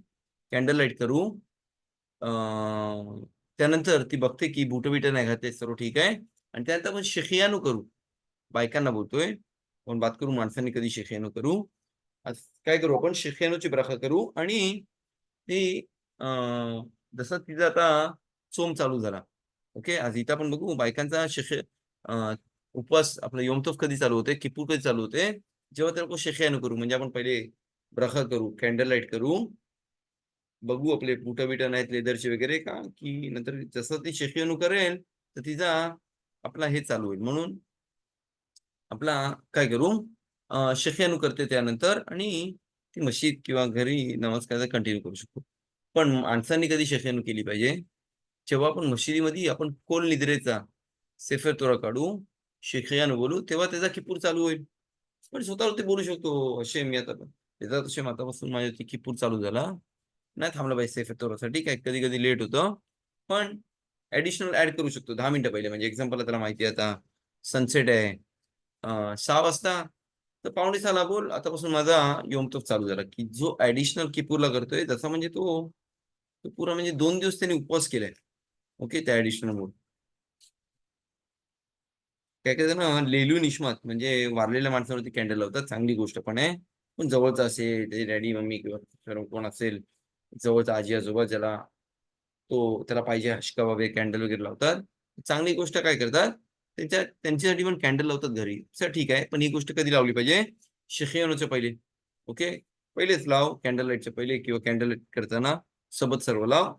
कॅन्डल लाईट करू. त्यानंतर ती बघते की बुट बिट नाही घातले, सर्व ठीक आहे. आणि त्यानंतर आपण शेखियानू करू. बायकांना बोलतोय, आपण बात करू, माणसांनी कधी शेखियानू करू. आज काय करू, आपण शेखियानूची ब्राखा करू. आणि ती जसं तिचा आता सोम चालू झाला. ओके. आज इथं आपण बघू बायकांचा उपवास, आपला योमतोफ कधी चालू होते, किपूर कधी चालू होते, जेव्हा त्या लोक शेखियानू करू. म्हणजे आपण पहिले ब्राखा करू, कॅन्डल लाईट करू, बघू आपले बुटं बिटं नाहीत लेदरचे वगैरे का, की नंतर जसं ती शेखियानू करेल तर तिचा आपला हे चालू होईल. म्हणून आपला काय करू, शेखियानू करते त्यानंतर, आणि ती मशीद किंवा घरी नमस्कार कंटिन्यू करू शकतो. पण माणसांनी कधी शेखियानू केली पाहिजे, जेव्हा आपण मशिदीमध्ये आपण कोल निद्रेचा सेफर तोरा काढू, शेखियानू बोलू, तेव्हा त्याचा किपूर चालू होईल. पण स्वतःवर ते बोलू शकतो, असे मी आता त्याचा तसे मातापासून माझ्या ती किपूर चालू झाला, नाही थांबला पाहिजे सेफर तोरासाठी. काय कधी कधी लेट होतं, पण ऍडिशनल ऍड करू शकतो 10 मिनिटं पहिले. म्हणजे एक्झाम्पल त्याला माहिती आहे आता सनसेट आहे 6 वाजता, तर 5:45 बोल आतापासून माझा योमतोफ चालू झाला, की जो ऍडिशनल किपूरला करतोय तसा म्हणजे तो तो पुरा म्हणजे 2 दिवस त्यांनी उपवास केलाय. ओके. त्या ऍडिशनल मोड काय काय जण लेलू निष्मात म्हणजे वारलेल्या माणसावरती कॅन्डल लावतात. चांगली गोष्ट पण आहे. पण जवळचा असेल, ते डॅडी मम्मी किंवा सर्व कोण असेल, जवळचा आजी आजोबा, ज्याला त्याला पाहिजे हशका वगैरे कॅन्डल वगैरे लावतात. चांगली गोष्ट काय करतात, त्यांच्यासाठी पण कॅन्डल लावतात घरी. सर ठीक आहे, पण ही गोष्ट कधी लावली पाहिजे, शेखियानूच्या पहिले. ओके. पहिलेच लाव, कॅन्डल लाईटच्या पहिले किंवा कॅन्डल लाईट करताना सोबत सर्व लाव.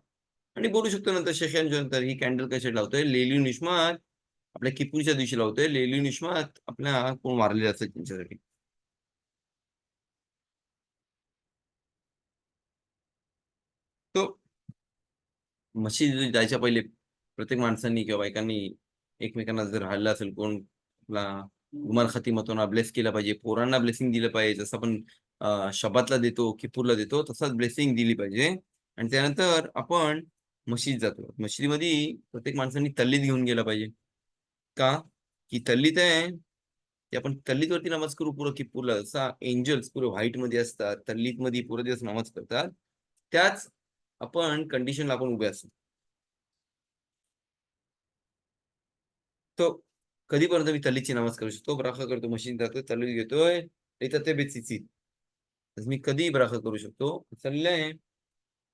आणि बोलू शकतो नंतर शेखियानूच्या नंतर, ही कॅन्डल कशासाठी लावतोय, लेली निष्मात आपल्या किपूरच्या दिवशी लावतोय, लेली निष्मात आपल्या कोण मारलेले असतात त्यांच्यासाठी. तो मशीद जायच्या पहिले प्रत्येक माणसांनी किंवा बायकांनी एकमेकांना जर राहिलं असेल कोण, आपला गुमाल खतिमतोना ब्लेस केला पाहिजे. पोरांना ब्लेसिंग दिलं पाहिजे. जसं आपण शबातला देतो, किपूरला देतो, तसाच ब्लेसिंग दिली पाहिजे. आणि त्यानंतर आपण मशीद जातो. मशिदीमध्ये प्रत्येक माणसांनी तल्लीत घेऊन गेला पाहिजे. का? की तल्लीत आहे की आपण तल्लीत वरती नमाज करू पुरं किपूरला. जसा एंजल्स पुरे व्हाईट मध्ये असतात, तल्लीत मध्ये पुरे दिवस नमाज करतात, त्याच आपण कंडिशनला आपण उभे असतो. तो कधीपर्यंत मी तल्लीची नमाज करू शकतो, ब्राखा करतो, मशीन जातोय, तल्ली घेतोय, इथं ते बेचिची, मी कधी ब्राखा करू शकतो. चाललंय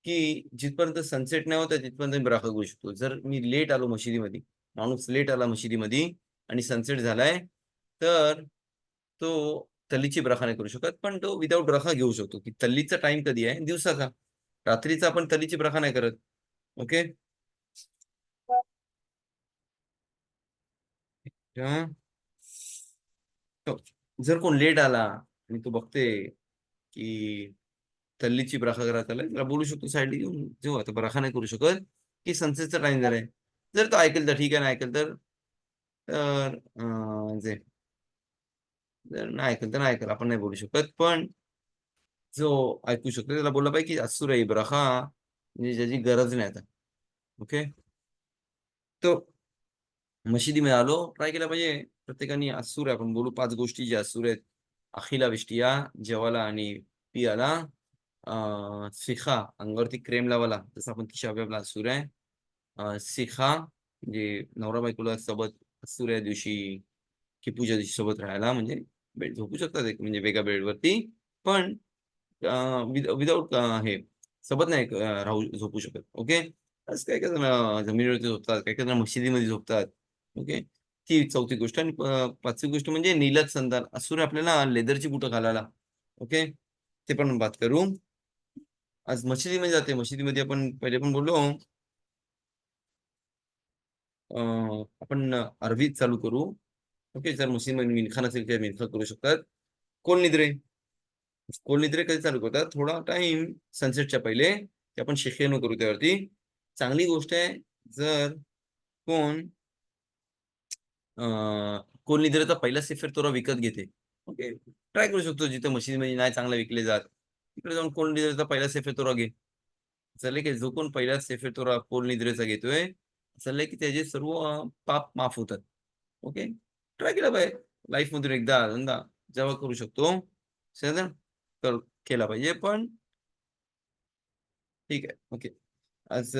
की जिथपर्यंत सनसेट नाही होत तिथपर्यंत मी ब्राखा करू शकतो. जर मी लेट आलो मशिदीमध्ये, माणूस लेट आला मशिदीमध्ये आणि सनसेट झालाय, तर तो तल्लीची ब्राखा नाही करू शकत. पण तो विदाऊट ब्राखा घेऊ शकतो. की तल्लीचा टाइम कधी आहे, दिवसाचा. रात्रीचा आपण तल्लीची ब्राखा नाही करत. ओके. तो जर कोण लेट आला आणि तो बघते की तल्लीची ब्राखा करायला आलाय त्याला बोलू शकतो साईड घेऊन जेव्हा आता ब्राखा नाही करू शकत की सनसेटचा टाइम झालाय. जर तो ऐकेल तर ठीक आहे, नाही ऐकेल तर जे जर नाही ऐकेल तर नाही ऐकेल, आपण नाही बोलू शकत. पण जो ऐकू शकतो त्याला बोलला पाहिजे की असुर आहे ब्राखा म्हणजे ज्याची गरज नाही आता. ओके, तो मशिदीमध्ये आलो, ट्राय केला पाहिजे प्रत्येकाने असुर आपण बोलू 5 गोष्टी ज्या असुर आहेत. अखिला विष्टिया, जेवायला आणि पियाला, शिखा अंगावरती क्रेम लावायला, जसं आपण तिशाब्याला असुर आहे. शिखा म्हणजे नवरा बायकोला सोबत असुऱ्या दिवशी की पूजा दिवशी सोबत राहायला, म्हणजे बेड झोपू शकतात एक म्हणजे वेगळ्या बेडवरती, पण विदाऊट हे सोबत नाही राहू झोपू शकत. ओके, असं काही काही जण जमिनीवरती झोपतात, काही काही जण मशिदीमध्ये झोपतात. ओके, ती 4थी गोष्ट. आणि 5वी गोष्ट म्हणजे नीलज संतान असुर आपल्याला लेदरची बुटं घालायला. ओके, ते पण बात करू. आज मशिदीमध्ये जाते, मशिदीमध्ये आपण पहिले पण बोललो. आपण अरबी चालू करू. ओके, जर मुस्लिम मिनखा नसेल तर मिनखा करू शकतात. कोल निद्रे, कोल निद्रे कधी चालू करतात? थोडा टाइम सनसेटच्या पहिले, ते आपण शेखेनो करू त्यावरती. चांगली गोष्ट आहे जर कोण कोल निद्रेचा पहिला सेफर तोरा विकत घेते. ओके, ट्राय करू शकतो जिथे मशीदमध्ये नाही चांगला विकले जात तिकडे जाऊन कोल निद्रेचा पहिला सेफर तोरा घे. चालले की जो कोण पहिला सेफर तोरा कोल निद्रेचा घेतोय, चाललंय की त्याचे सर्व पाप माफ होतात. ओके, ट्राय केला पाहिजे लाईफ मधून एकदा दोनदा जेव्हा करू शकतो सर कर केला पाहिजे. पण ठीक आहे. ओके, आज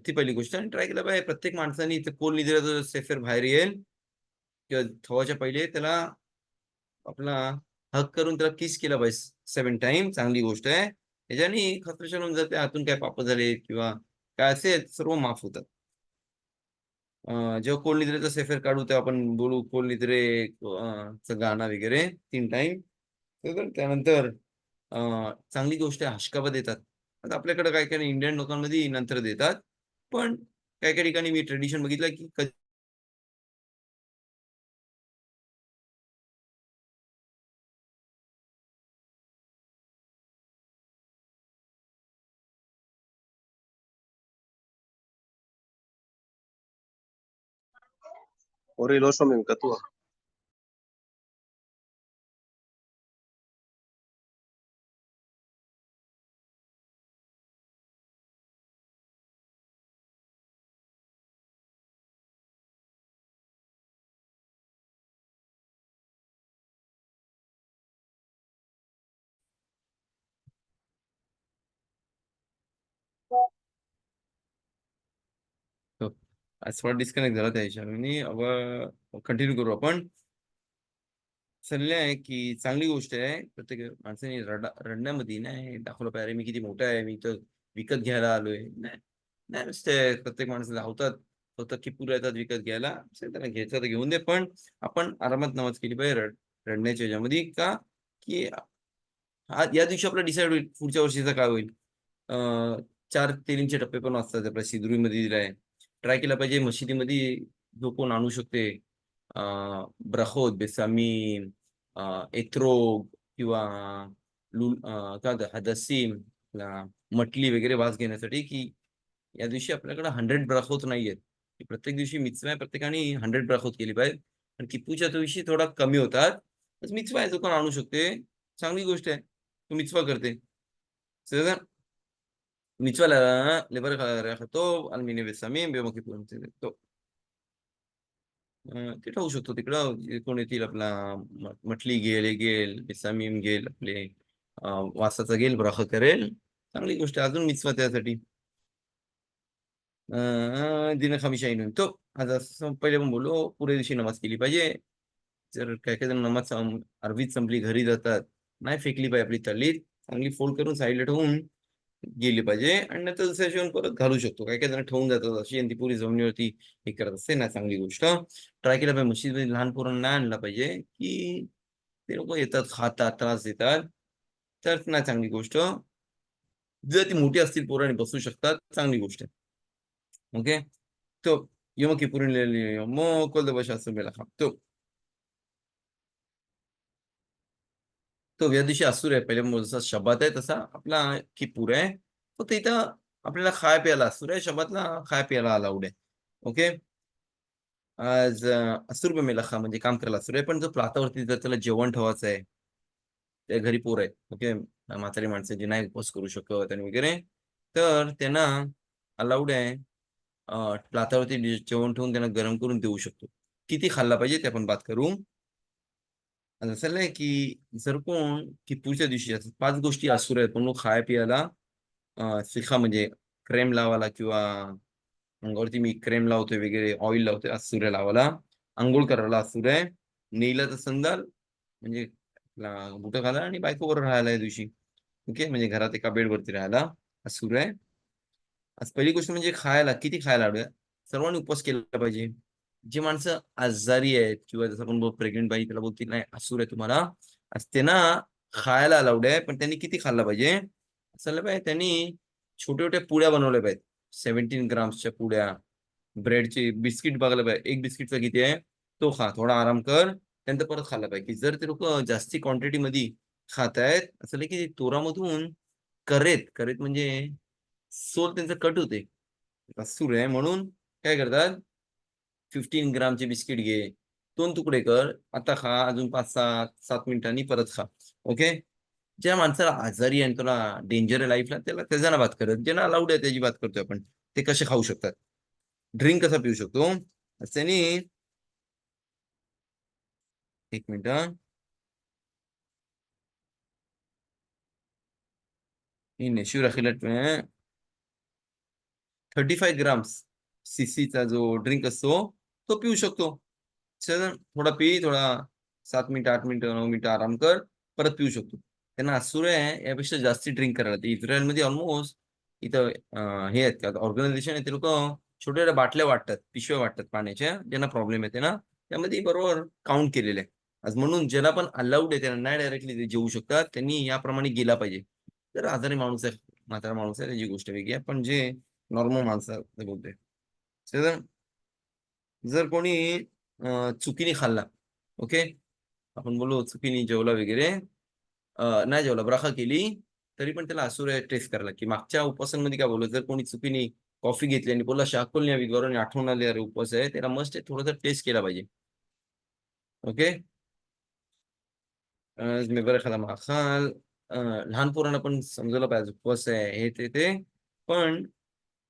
ती पहिली गोष्ट. आणि ट्राय केला पाहिजे प्रत्येक माणसाने ते कोल निद्रेचा सेफर बाहेर येईल किंवा थवाच्या पहिले त्याला आपला हक करून त्याला किस केला पाहिजे 7 टाइम. चांगली गोष्ट आहे. त्याच्याने खतरशान होऊन जाते, आतून काय पाप झाले किंवा काय असेल सर्व माफ होतात. जेव्हा कोल निद्रेचा सेफर काढू तेव्हा आपण बोलू कोल निद्रे चं गाणं वगैरे 3 टाइम. त्यानंतर चांगली गोष्ट आहे हशकाबा देतात. आता आपल्याकडे काही काही इंडियन लोकांमध्ये नंतर देतात, पण काही काही ठिकाणी मी ट्रेडिशन बघितलं की Ori lo so min katua. हो, आज थोडा डिस्कनेक्ट झाला त्या हिशोबाने. कंटिन्यू करू आपण. सल्ले आहे की चांगली गोष्ट आहे प्रत्येक माणसाने रडण्यामध्ये नाही दाखवलं पाहिजे मी किती मोठा आहे, मी तर विकत घ्यायला आलोय. नाही नाही, नुसते प्रत्येक माणसं धावतात फक्त की पुरे येतात विकत घ्यायला. त्यांना घ्यायचं तर घेऊन दे, पण आपण आरामात नमाज केली पाहिजे रडण्याच्या ह्याच्यामध्ये. का की या दिवशी आपलं डिसाईड होईल पुढच्या वर्षीचं काय होईल. 4 तेलींचे टप्पे पण असतात आपल्या सिदुरीमध्ये दिलाय. ट्राय केला पाहिजे मशिदीमध्ये जो कोण आणू शकते ब्रखोत बेसामीम, एत्रोग किंवा काय म्हणतात हदसीम, मटली वगैरे वास घेण्यासाठी, की या दिवशी आपल्याकडे 100 ब्रखोत नाहीयेत. की प्रत्येक दिवशी मिtzvah आहे, प्रत्येकाने 100 ब्रखोत केली पाहिजे. आणि किपूच्या दिवशी थोडा कमी होतात. मिtzvah आहे जो कोण आणू शकते चांगली गोष्ट आहे, तो मिtzvah करते. בסדר? מצווה לברך על הריח הטוב, על מיני וסמים ביום הכיפורים. טוב, ते राहू शकतो तिकडं. जे कोण येतील आपला मटली घेल, हे घेल, बेसामीम घेल, आपले वासाचा घेल, ब्राख करेल. चांगली गोष्ट आहे, अजून मिtzvah त्यासाठी. दिन खमिशा येऊन तो आज असं पहिले पण बोललो पुरे दिवशी नमाज केली पाहिजे. जर काही काही जण नमाज अरबीत संपली घरी जातात, नाही फेकली पाहिजे आपली तल्लीत, चांगली फोल्ड करून साईडला ठेवून गेली पाहिजे. आणि नंतर दुसऱ्या शिवून परत घालू शकतो. काही काही जण ठेवून जातात अशी, आणि ती पुरी जमिनीवरती हे करत असते ना. चांगली गोष्ट. ट्राय केला पाहिजे मशीदमध्ये लहान पोरांना नाही आणला पाहिजे की ते लोक येतात खातात त्रास देतात, तर नाही चांगली गोष्ट. जर ती मोठी असतील पोरं आणि बसू शकतात चांगली गोष्ट आहे. ओके, तो यम किपुरीन मो कोल दबशा असं मेला खा तो तो या दिवशी असूर आहे. पहिले जसा शब्दात आहे तसा आपला किपूर आहे. फक्त इथं आपल्याला खाय प्यायला असूर आहे, शब्दातला खाय प्यायला अलाउड आहे. ओके. आज असूर मेलखा म्हणजे काम करायला असूर आहे, पण जो प्रातावरती जर त्याला जेवण ठेवायचं आहे, त्या घरी पोर आहेत, ओके, म्हातारी माणसं जे नाही उपवास करू शकत आणि वगैरे, तर त्यांना अलाउड आहे प्लातावरती जेवण ठेवून त्यांना गरम करून देऊ शकतो. किती खाल्ला पाहिजे ते आपण बात करू. आता असं आहे की जर कोण किपूरच्या दिवशी असं 5 गोष्टी असूर आहेत, पण खाय पियाला शिखा म्हणजे क्रेम लावायला किंवा अंगावरती मी क्रेम लावतोय वगैरे, ऑइल लावतोय असूर आहे लावायला, अंघोळ करायला असूर आहे, नेईला तर संदाल म्हणजे बुटं घाला आणि बायकोवर राहायला या दिवशी. ओके, म्हणजे घरात एका बेडवरती राहायला असूर आहे. आज पहिली गोष्ट म्हणजे खायला किती खायला हवं. सर्वांनी उपवास केला पाहिजे. जी माणसं आजारी आहेत किंवा जसं आपण प्रेग्नेंट बाई त्याला बोलते नाही असूर आहे तुम्हाला, आज त्यांना खायला अलाउड आहे, पण त्यांनी किती खाल्लं पाहिजे असं पाहिजे. त्यांनी छोट्या छोट्या पुड्या बनवल्या पाहिजेत. 17 ग्राम्सच्या पुड्या, ब्रेडची बिस्किट बघायला पाहिजे. एक बिस्किटचा किती आहे तो खा, थोडा आराम कर, त्यानंतर परत खाल्ला पाहिजे. की जर ते लोक जास्ती क्वांटिटी मध्ये खात आहेत असं की तोरामधून करेत करेत म्हणजे सोल त्यांचं कट होते, सूर आहे म्हणून काय करतात, 15 ग्रामचे बिस्किट घे, 2 तुकडे कर, आता खा, अजून 5-7 मिनिटांनी परत खा. ओके. ज्या माणसाला आजारी आहे आणि तुला डेंजर आहे लाईफला, त्याला त्याचा बात करत, ज्यांना अलाउड आहे त्याची बात करतोय आपण. ते कसे खाऊ शकतात, ड्रिंक कसा पिऊ शकतो त्याने. 1 मिनिट. शिव राखीला 35 ग्राम्स सीसीचा जो ड्रिंक असतो तो पिऊ शकतो. चल थोडा पी, थोडा 7 मिनिटं 8 मिनिटं 9 मिनिटं आराम कर, परत पिऊ शकतो. त्यांना असूर आहे यापेक्षा जास्ती ड्रिंक करायला. ते इस्रायलमध्ये ऑलमोस्ट इथं हे आहेत का ऑर्गनायझेशन आहे, ते लोक छोट्या छोट्या बाटल्या वाटतात, पिशव्या वाटतात पाण्याच्या, ज्यांना प्रॉब्लेम येते ना त्यामध्ये बरोबर काउंट केलेलं आहे. आज म्हणून ज्याला पण अलाउड आहे त्यांना नाही डायरेक्टली ते जेवू शकतात, त्यांनी याप्रमाणे गेला पाहिजे. तर आजारी माणूस आहे, म्हातारा माणूस आहे, त्याची गोष्ट वेगळी आहे, पण जे नॉर्मल माणसं बोलतोय. जर कोणी चुकीने खाल्ला, ओके, आपण बोलू चुकीने जेवला वगैरे, नाही जेवला ब्राखा केली, तरी पण त्याला असूर आहे टेस्ट करायला. की मागच्या उपवासांमध्ये काय बोललो, जर कोणी चुकीने कॉफी घेतली आणि बोलला शाकुल नाही विद्वाराने आठवण आले अरे उपवास आहे, त्याला मस्ट थोडंसं टेस्ट केला पाहिजे. ओके. मी बरं खाला माखाल, लहान पोरांना पण समजलं पाहिजे उपवास आहे हे ते पण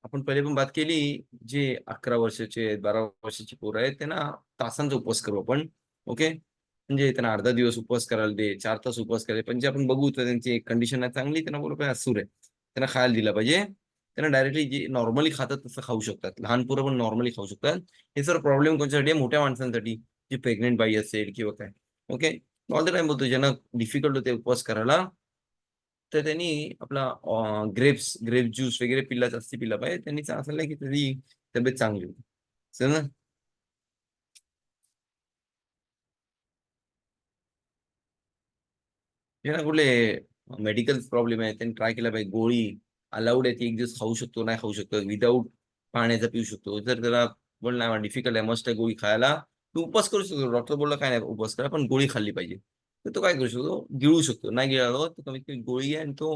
आपण पहिले पण बात केली, जे 11 वर्षाचे 12 वर्षाची पोरं आहेत त्यांना तासांचा उपवास करू आपण. ओके. म्हणजे त्यांना अर्धा दिवस उपवास करायला दे, 4 तास उपवास करायला, पण जे आपण बघू तर त्यांची कंडिशन आहे चांगली, त्यांना बोलू पाहिजे असूर आहे, त्यांना खायला दिला पाहिजे. त्यांना डायरेक्टली जे नॉर्मली खातात तसं खाऊ शकतात. लहान पोरं पण नॉर्मली खाऊ शकतात. हे सर प्रॉब्लेम कोणत्यासाठी आहे, मोठ्या माणसांसाठी, जी प्रेग्नेंट बाई असेल किंवा काय. ओके. ऑल द टाइम बोलतो ज्यांना डिफिकल्ट होते उपवास करायला, तर त्यांनी आपला ग्रेप ज्यूस वगैरे पिला, जास्ती पिला पाहिजे. त्यांनी असं नाही की त्याची तब्येत चांगली होती. चल ना. ज्यांना कुठले मेडिकल प्रॉब्लेम आहे त्यांनी ट्राय केला पाहिजे. गोळी अलाउड आहे ती 1 दिवस खाऊ शकतो, नाही खाऊ शकतो, विदाऊट पाण्याचा पिऊ शकतो. जर त्याला बोल नाही डिफिकल्ट आहे, मस्ट आहे गोळी खायला, तू उपवास करू शकतो. डॉक्टर बोलला काय नाही उपवास करा, पण गोळी खाल्ली पाहिजे. तर तो काय करू शकतो, गिळू शकतो. नाही गिळालो तर कमीत कमी गोळी आहे आणि तो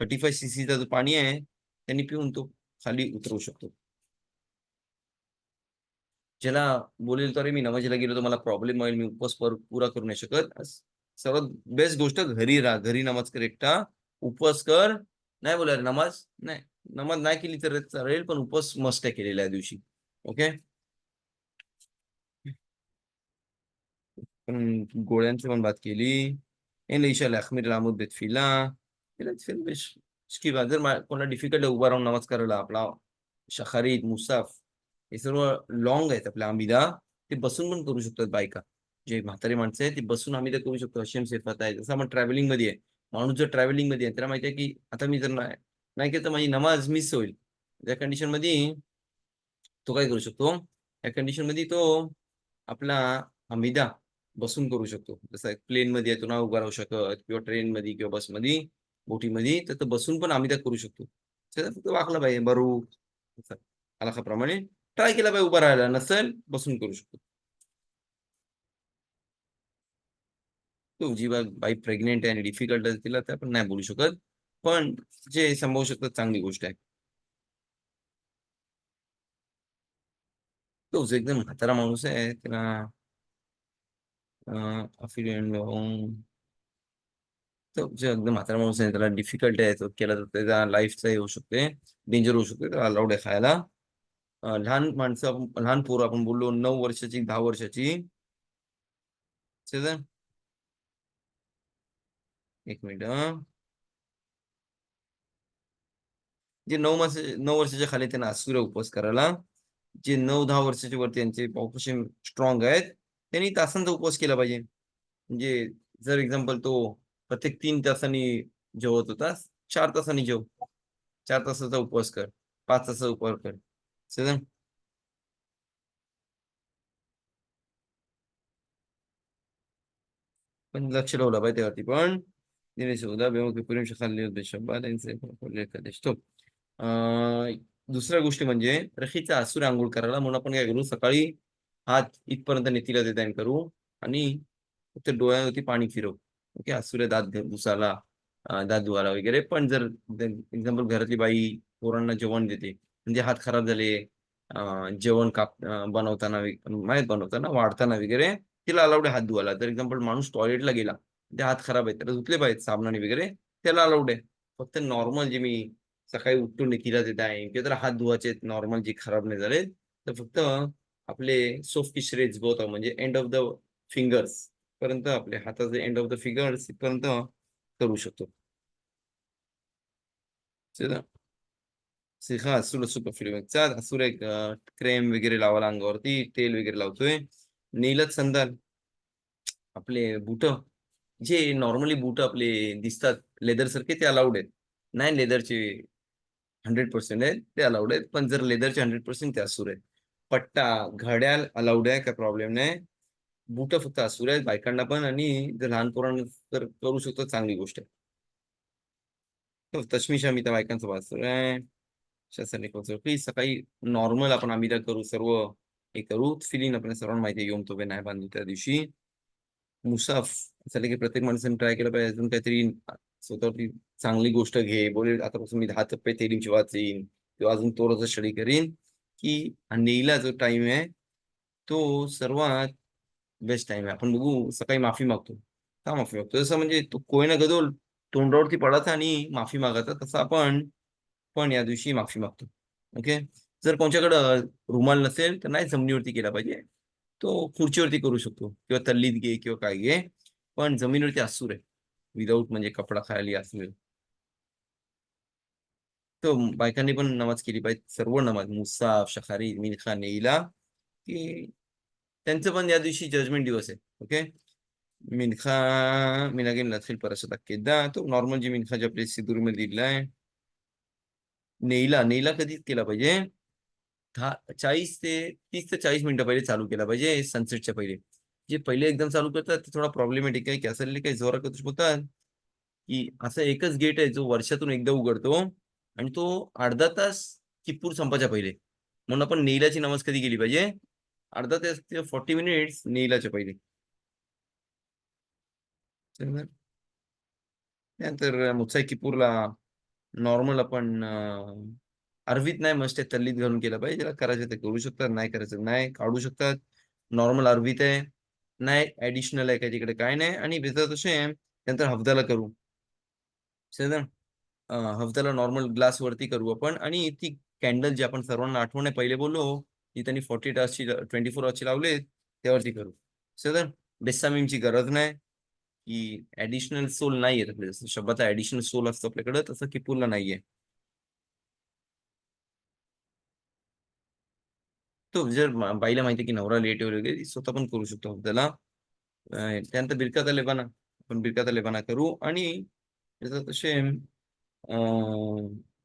35 cc चा जो पाणी आहे त्यांनी पिऊन तो खाली उतरवू शकतो. ज्याला बोलेल तर मी नमाजीला गेलो तर मला प्रॉब्लेम होईल, मी उपवास पुरा करू नाही शकत, सर्वात बेस्ट गोष्ट घरी राहा, घरी नमाज कर एकटा, उपवास कर. नाही बोला नमाज नाही, नमाज नाही केली तर चालेल, पण उपवास मस्त आहे केलेला या दिवशी. ओके. पण गोळ्यांची पण बात केली. En la isha lahmir लामूद बेतफिला तिला जर कोणाला डिफिकल्ट आहे उभा राहून नमाज करायला, आपला शखारीत मुसाफ हे सर्व लॉंग आहेत आपल्या आमिदा, ते बसून पण करू शकतात बायका. जे म्हातारी माणसं आहेत ती बसून आमिदा करू शकतो. हशेम सेफात आहे, जसं आपण ट्रॅव्हलिंग मध्ये आहे, माणूस जर ट्रॅव्हलिंग मध्ये आहे त्याला माहिती आहे की आता मी जर नाही नाही केलं तर माझी नमाज मिस होईल. त्या कंडिशन मध्ये तो काय करू शकतो, या कंडिशन मध्ये तो आपला हमीदा बसून करू शकतो. जसं प्लेन मध्ये आहे तो ना उभा राहू शकत, किंवा ट्रेन मध्ये किंवा बसमध्ये बोटीमध्ये, तर तो बसून पण हमीदा करू शकतो. त्याला फक्त वाकलं पाहिजे बरू प्रमाणे ट्राय केला पाहिजे, उभा राहायला नसेल बसून करू शकतो. तो जी बाई प्रेग्नेंट आहे आणि डिफिकल्ट आहे तिला ते आपण नाही बोलू शकत, पण जे संभवू शकतं चांगली गोष्ट आहे. तो जो एकदम म्हातारा माणूस आहे त्याला अफिलियन तो जो एकदम म्हातारा माणूस आहे त्याला डिफिकल्ट आहे तो केला तर त्याचा लाईफचा हे होऊ शकते, डेंजर होऊ शकते, त्याला अलाउड आहे खायला. लहान माणसं लहान पोरं आपण बोललो 9 वर्षाची 10 वर्षाची. सेवन, एक मिनिट जे 9 वर्षाच्या खाली त्यांना असुरा उपवास करायला. जे 9-10 वर्षाच्या वरती त्यांचे पापुलेशन स्ट्रॉंग आहेत त्यांनी तासांचा उपवास केला पाहिजे. म्हणजे जर एक्झाम्पल तो प्रत्येक 3 तासांनी जेवत होता, 4 तासांनी जेव, 4 तासाचा उपवास कर, 5 तासाचा उपवास कर. समजलं? पण लक्ष ठेवलं पाहिजे त्यावरती पण. दिनेश उदा बेमुख खाल्ले होते शब्बा त्यांचे एकादेश तो. दुसऱ्या गोष्टी म्हणजे रशीचा आसूर आंघोळ करायला म्हणून आपण काय करू, सकाळी हात इथपर्यंत नेतीला देता करू आणि फक्त डोळ्यावरती पाणी फिरव. ओके, आसुऱ्या दात घुसाला, दात धुवायला वगैरे. पण जर एक्झाम्पल घरातली बाई पोरांना जेवण देते, म्हणजे हात खराब झाले, जेवण बनवताना माहीत बनवताना वाढताना वगैरे तिला अलाउड आहे हात धुवायला. तर एक्झाम्पल माणूस टॉयलेटला गेला, ते हात खराब आहेत त्याला धुतले पाहिजेत साबणाने वगैरे, त्याला अलाउड आहे. फक्त नॉर्मल जे मी सकाळी उठून निघिला देत आहे किंवा त्याला हात धुवायचे नॉर्मल जे खराब नाही झाले, तर फक्त आपले सोफ्ट किशरेज बोथ म्हणजे एंड ऑफ द फिंगर्स पर्यंत, आपले हाताचे एंड ऑफ द फिंगर्स पर्यंत करू शकतो. सिखा असुर सुपर फिल्मचा असुर एक क्रेम वगैरे लावायला अंगावरती, तेल वगैरे लावतोय. नीलच संदाल, आपले बुट जे नॉर्मली बूट आपले दिसतात लेदर सारखे ते अलाउड आहेत. नाही लेदरचे 100% आहेत ते अलाउड आहेत, पण जर लेदरचे 100% ते असूर आहेत. पट्टा घड्याळ अलाउड आहे, काय प्रॉब्लेम नाही. बुट फक्त असूर आहेत बायकांना पण, आणि जर लहान पोरांना तर करू शकतो, चांगली गोष्ट आहे. तशमिशा मी त्या बायकांचं वाचतोय आहे. प्लीज सकाळी नॉर्मल आपण आम्ही करू सर्व हे करू. फिलिंग आपल्याला सर्वांना माहिती आहे, योम तोबे नाही बांधू त्या दिवशी. मुसाफ झाले की प्रत्येक माणसाने ट्राय केलं पाहिजे अजून काहीतरी स्वतःवरती चांगली गोष्ट घे. बोलेल आतापासून मी 10 तेलींची वाचीन किंवा अजून तोराचा स्टडी करीन. की नेईला जो टाइम आहे तो सर्वात बेस्ट टाइम आहे. आपण बघू सकाळी माफी मागतो, का माफी मागतो, जसं म्हणजे तो कोयना गदोल तोंडावरती पडायचा आणि माफी मागायचा, तसं आपण पण या दिवशी माफी मागतो. ओके, जर कोणच्याकडं रुमाल नसेल तर नाही जमिनीवरती केला पाहिजे, तो खुर्चीवरती करू शकतो किंवा तल्लीत घे किंवा काय घे, पण जमिनीवरती असूर आहे विदाऊट म्हणजे कपडा खाली असूर. तो बायकांनी पण नमाज केली पाहिजे, सर्व नमाज मुसाफ शखारी मिनखा नेईला, की त्यांचं पण या दिवशी जजमेंट दिवस आहे. ओके, मिनखा मिनागेन लथील परसत अक्केदा, तो नॉर्मल जी मिनखा जो आपल्या सिंदूरमध्ये दिलेला आहे. नेईला नेईला कधीच केला पाहिजे 30 ते 40 मिनिटं पहिले चालू केला पाहिजे, सनसेटच्या पहिले. जे पहिले एकदम चालू करतात ते थोडा प्रॉब्लेमॅटिक आहे, की असं काही जोरात बोलतात की असं एकच गेट आहे जो वर्षातून एकदा उघडतो आणि तो अर्धा तास किप्पूर संपायच्या पहिले. म्हणून आपण नेईलाची नमाज कधी केली पाहिजे, अर्धा तास ते 40 मिनिट्स नेईलाच्या पहिले. त्यानंतर मुत्साई किपूरला नॉर्मल आपण अरवीत नाही, मस्त आहे तल्लीत घालून केलं पाहिजे. ज्याला करायचं ते करू शकतात, नाही करायचं नाही काढू शकतात. नॉर्मल अरवीत आहे, नाही ऍडिशनल आहे काय तिकडे काय नाही. आणि बेहतर तसे त्यानंतर हफ्त्याला करू. समजा हफ्त्याला नॉर्मल ग्लास वरती करू आपण, आणि ती कॅन्डल जी आपण सर्वांना आठवण आहे पहिले बोललो, ती त्यांनी 40 तासची 24 आवरची लावले त्यावरती करू. समजा बेसामीमची गरज नाही, की ऍडिशनल सोल नाहीये आपल्याकडे. जसं शब्दाचा ऍडिशनल सोल असतो आपल्याकडे, तसं किपूरला नाहीये. तो जर बाईला माहिती की नवरा लेट वगैरे ती स्वतः पण करू शकतो त्याला. त्यानंतर बिरकाता लेबाना, आपण बिरकाता लेबाना करू आणि त्याचं तसे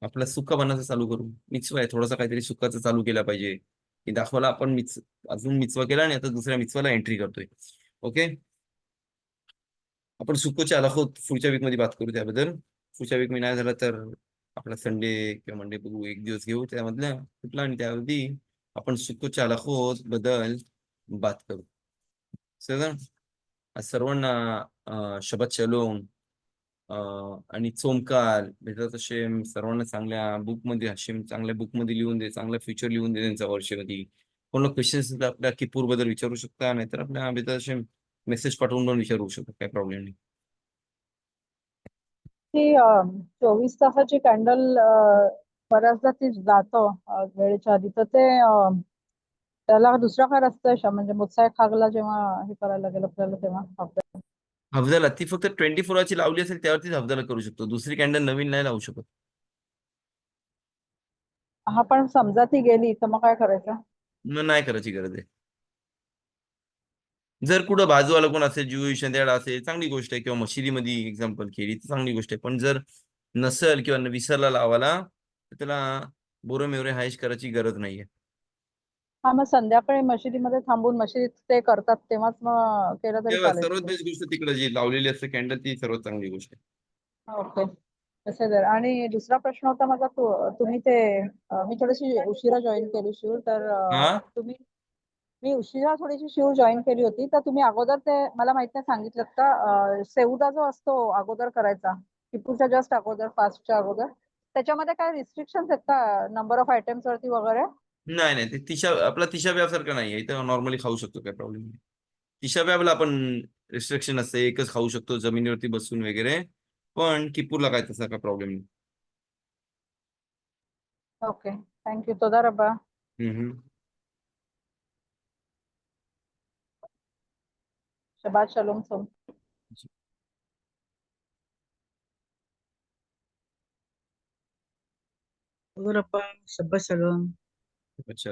आपला सुक्का बनायचं चालू करू. मिचवा आहे थोडासा, काहीतरी सुक्काचं चालू केला पाहिजे की दाखवायला आपण अजून मिचवा केला आणि आता दुसऱ्या मिचवाला एंट्री करतोय. ओके, आपण सुक्कोच्या आलाखोत पुढच्या वीक मध्ये बात करू त्याबद्दल. पुढच्या वीक मध्ये नाही झाला तर आपला संडे किंवा मंडे बघू, एक दिवस घेऊ त्यामधल्या कुठला, आणि त्यावरती आपण सुक्कोच्या आलाखोत बद्दल बात करू. समजा आज सर्वांना शबत शलोम आणि चोमकार भेटत हशेम सर्वांना चांगल्या बुकमध्ये हशेम चांगल्या बुकमध्ये लिहून दे, चांगला फ्युचर लिहून दे त्यांच्या वर्षामध्ये. कोणाला क्वेश्चन्स असतील तर आपल्या किपूर बद्दल विचारू शकता, नाहीतर आपल्या भेटत हशेम मेसेज पाठवून पण विचारू शकता, काही प्रॉब्लेम नाही. ती 24 तासाची कॅन्डल बऱ्याचदा ती जातं वेळेच्या आधी, तर ते त्याला दुसरा काय रस्ता आहे म्हणजे मुत्साय खागला जेव्हा हे करायला गेलं आपल्याला तेव्हा हफजाला ती फक्त 24 ची लावली असेल त्यावरतीच हफजाला करू शकतो, दुसरी कॅन्डल नवीन नाही लावू शकत. हा, पण समजा ती गेली तर मग काय करायचं? मग नाही करायची गरज आहे. जर कुठं बाजूवाला कोण असेल ज्यूइश त्याला असेल चांगली गोष्ट आहे, किंवा मशिदीमध्ये एक्झाम्पल केली तर चांगली गोष्ट आहे. पण जर नसेल किंवा विसरला लावाला तर त्याला बोरे मेवरे हायश करायची गरज नाहीये. हा, मग संध्याकाळी मशिदीमध्ये थांबून मशिदीत ते करतात तेव्हाच मग केलं तरी तेव्हा चालेल. सर्वात बेस्ट गोष्ट तिकडे जी लावलेली असते कॅन्डल ती सर्वात चांगली गोष्ट आहे. ओके, तसे जर. आणि दुसरा प्रश्न होता माझा, तुम्ही ते मी थोडीशी उशिरा जॉईन केली शिव, तर हा मी उशिरा थोडीशी शिव जॉईन केली होती, तर तुम्ही अगोदर ते मला माहित नाही सांगितलं का सेवदा जो असतो अगोदर करायचा टिपूच्या जस्ट अगोदर, फास्टच्या अगोदर, त्याच्यामध्ये काय रिस्ट्रिक्शन्स आहेत का नंबर ऑफ आयटम्स वरती वगैरे? नाही नाही, ते आपला तिशा व्याप सारखं नाही आहे, इथं नॉर्मली खाऊ शकतो, काही प्रॉब्लेम नाही. तिशा व्यापला आपण रिस्ट्रिक्शन असते, एकच खाऊ शकतो जमिनीवरती बसून वगैरे, पण किपूरला काय तसा काय प्रॉब्लेम नाही. Okay, thank you. तोदा रब्बा. हम्म. शबाद शलोम सोम. Berapa Shabbat Shalom. अच्छा.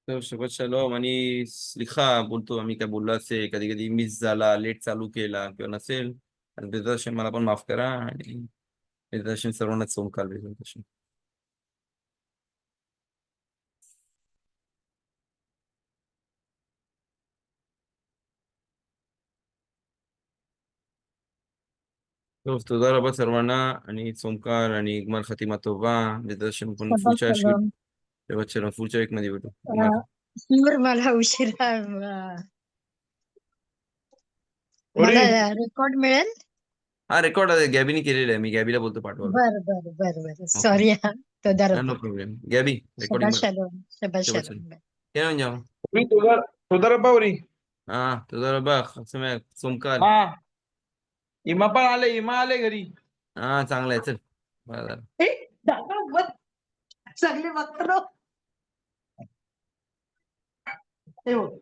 तर शबत शलोम आणि स्लिखा बोलतो आम्ही, काय बोललो असेल कधी कधी मिस झाला, लेट चालू केला किंवा नसेल, आणि त्याचं मला पण माफ करा, आणि त्याचं सर्वांनाच सोमकाल भेटेल तशी. तुझा रबा सर्वांना, आणि सोमकार आणि इग्माल खातिमा तोबा त्याचं पण Shabbat पुढच्या Shalom. पुढच्या वीक मध्ये भेटू. Nur मला उशिरा मला रेकॉर्ड मिळेल? हा, रेकॉर्ड आहे, गॅबीने केलेलं आहे, मी गॅबीला बोलतो पाठवा. बर बर बर बर, सॉरी हा. तोदा नो रब्बा. Problem. Gabby recording Shabbat Shalom. Shabbat Shabbat Shalom. काय म्हणजे तुझा रब्बा उरी. हा तुझा रबा सोमकार. हा, इमा पण आले, इमा आले घरी. हा चांगलं आहे, चल बरं. चांगले बघतो.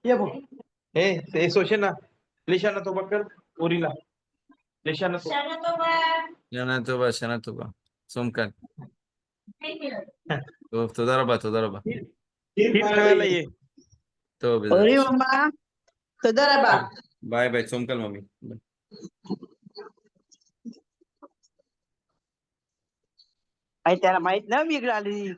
ये बघ. हे सोशेना लेशाना तो बकर उरीला लेशाना तो शना तो बा सोमकार. तुझा रबा ठीक खायला ये. तो ओरी मम्मा तोदा रब्बा. बाय बाय सोमकार मम्मी. त्याला माहित ना मी इकडे आली.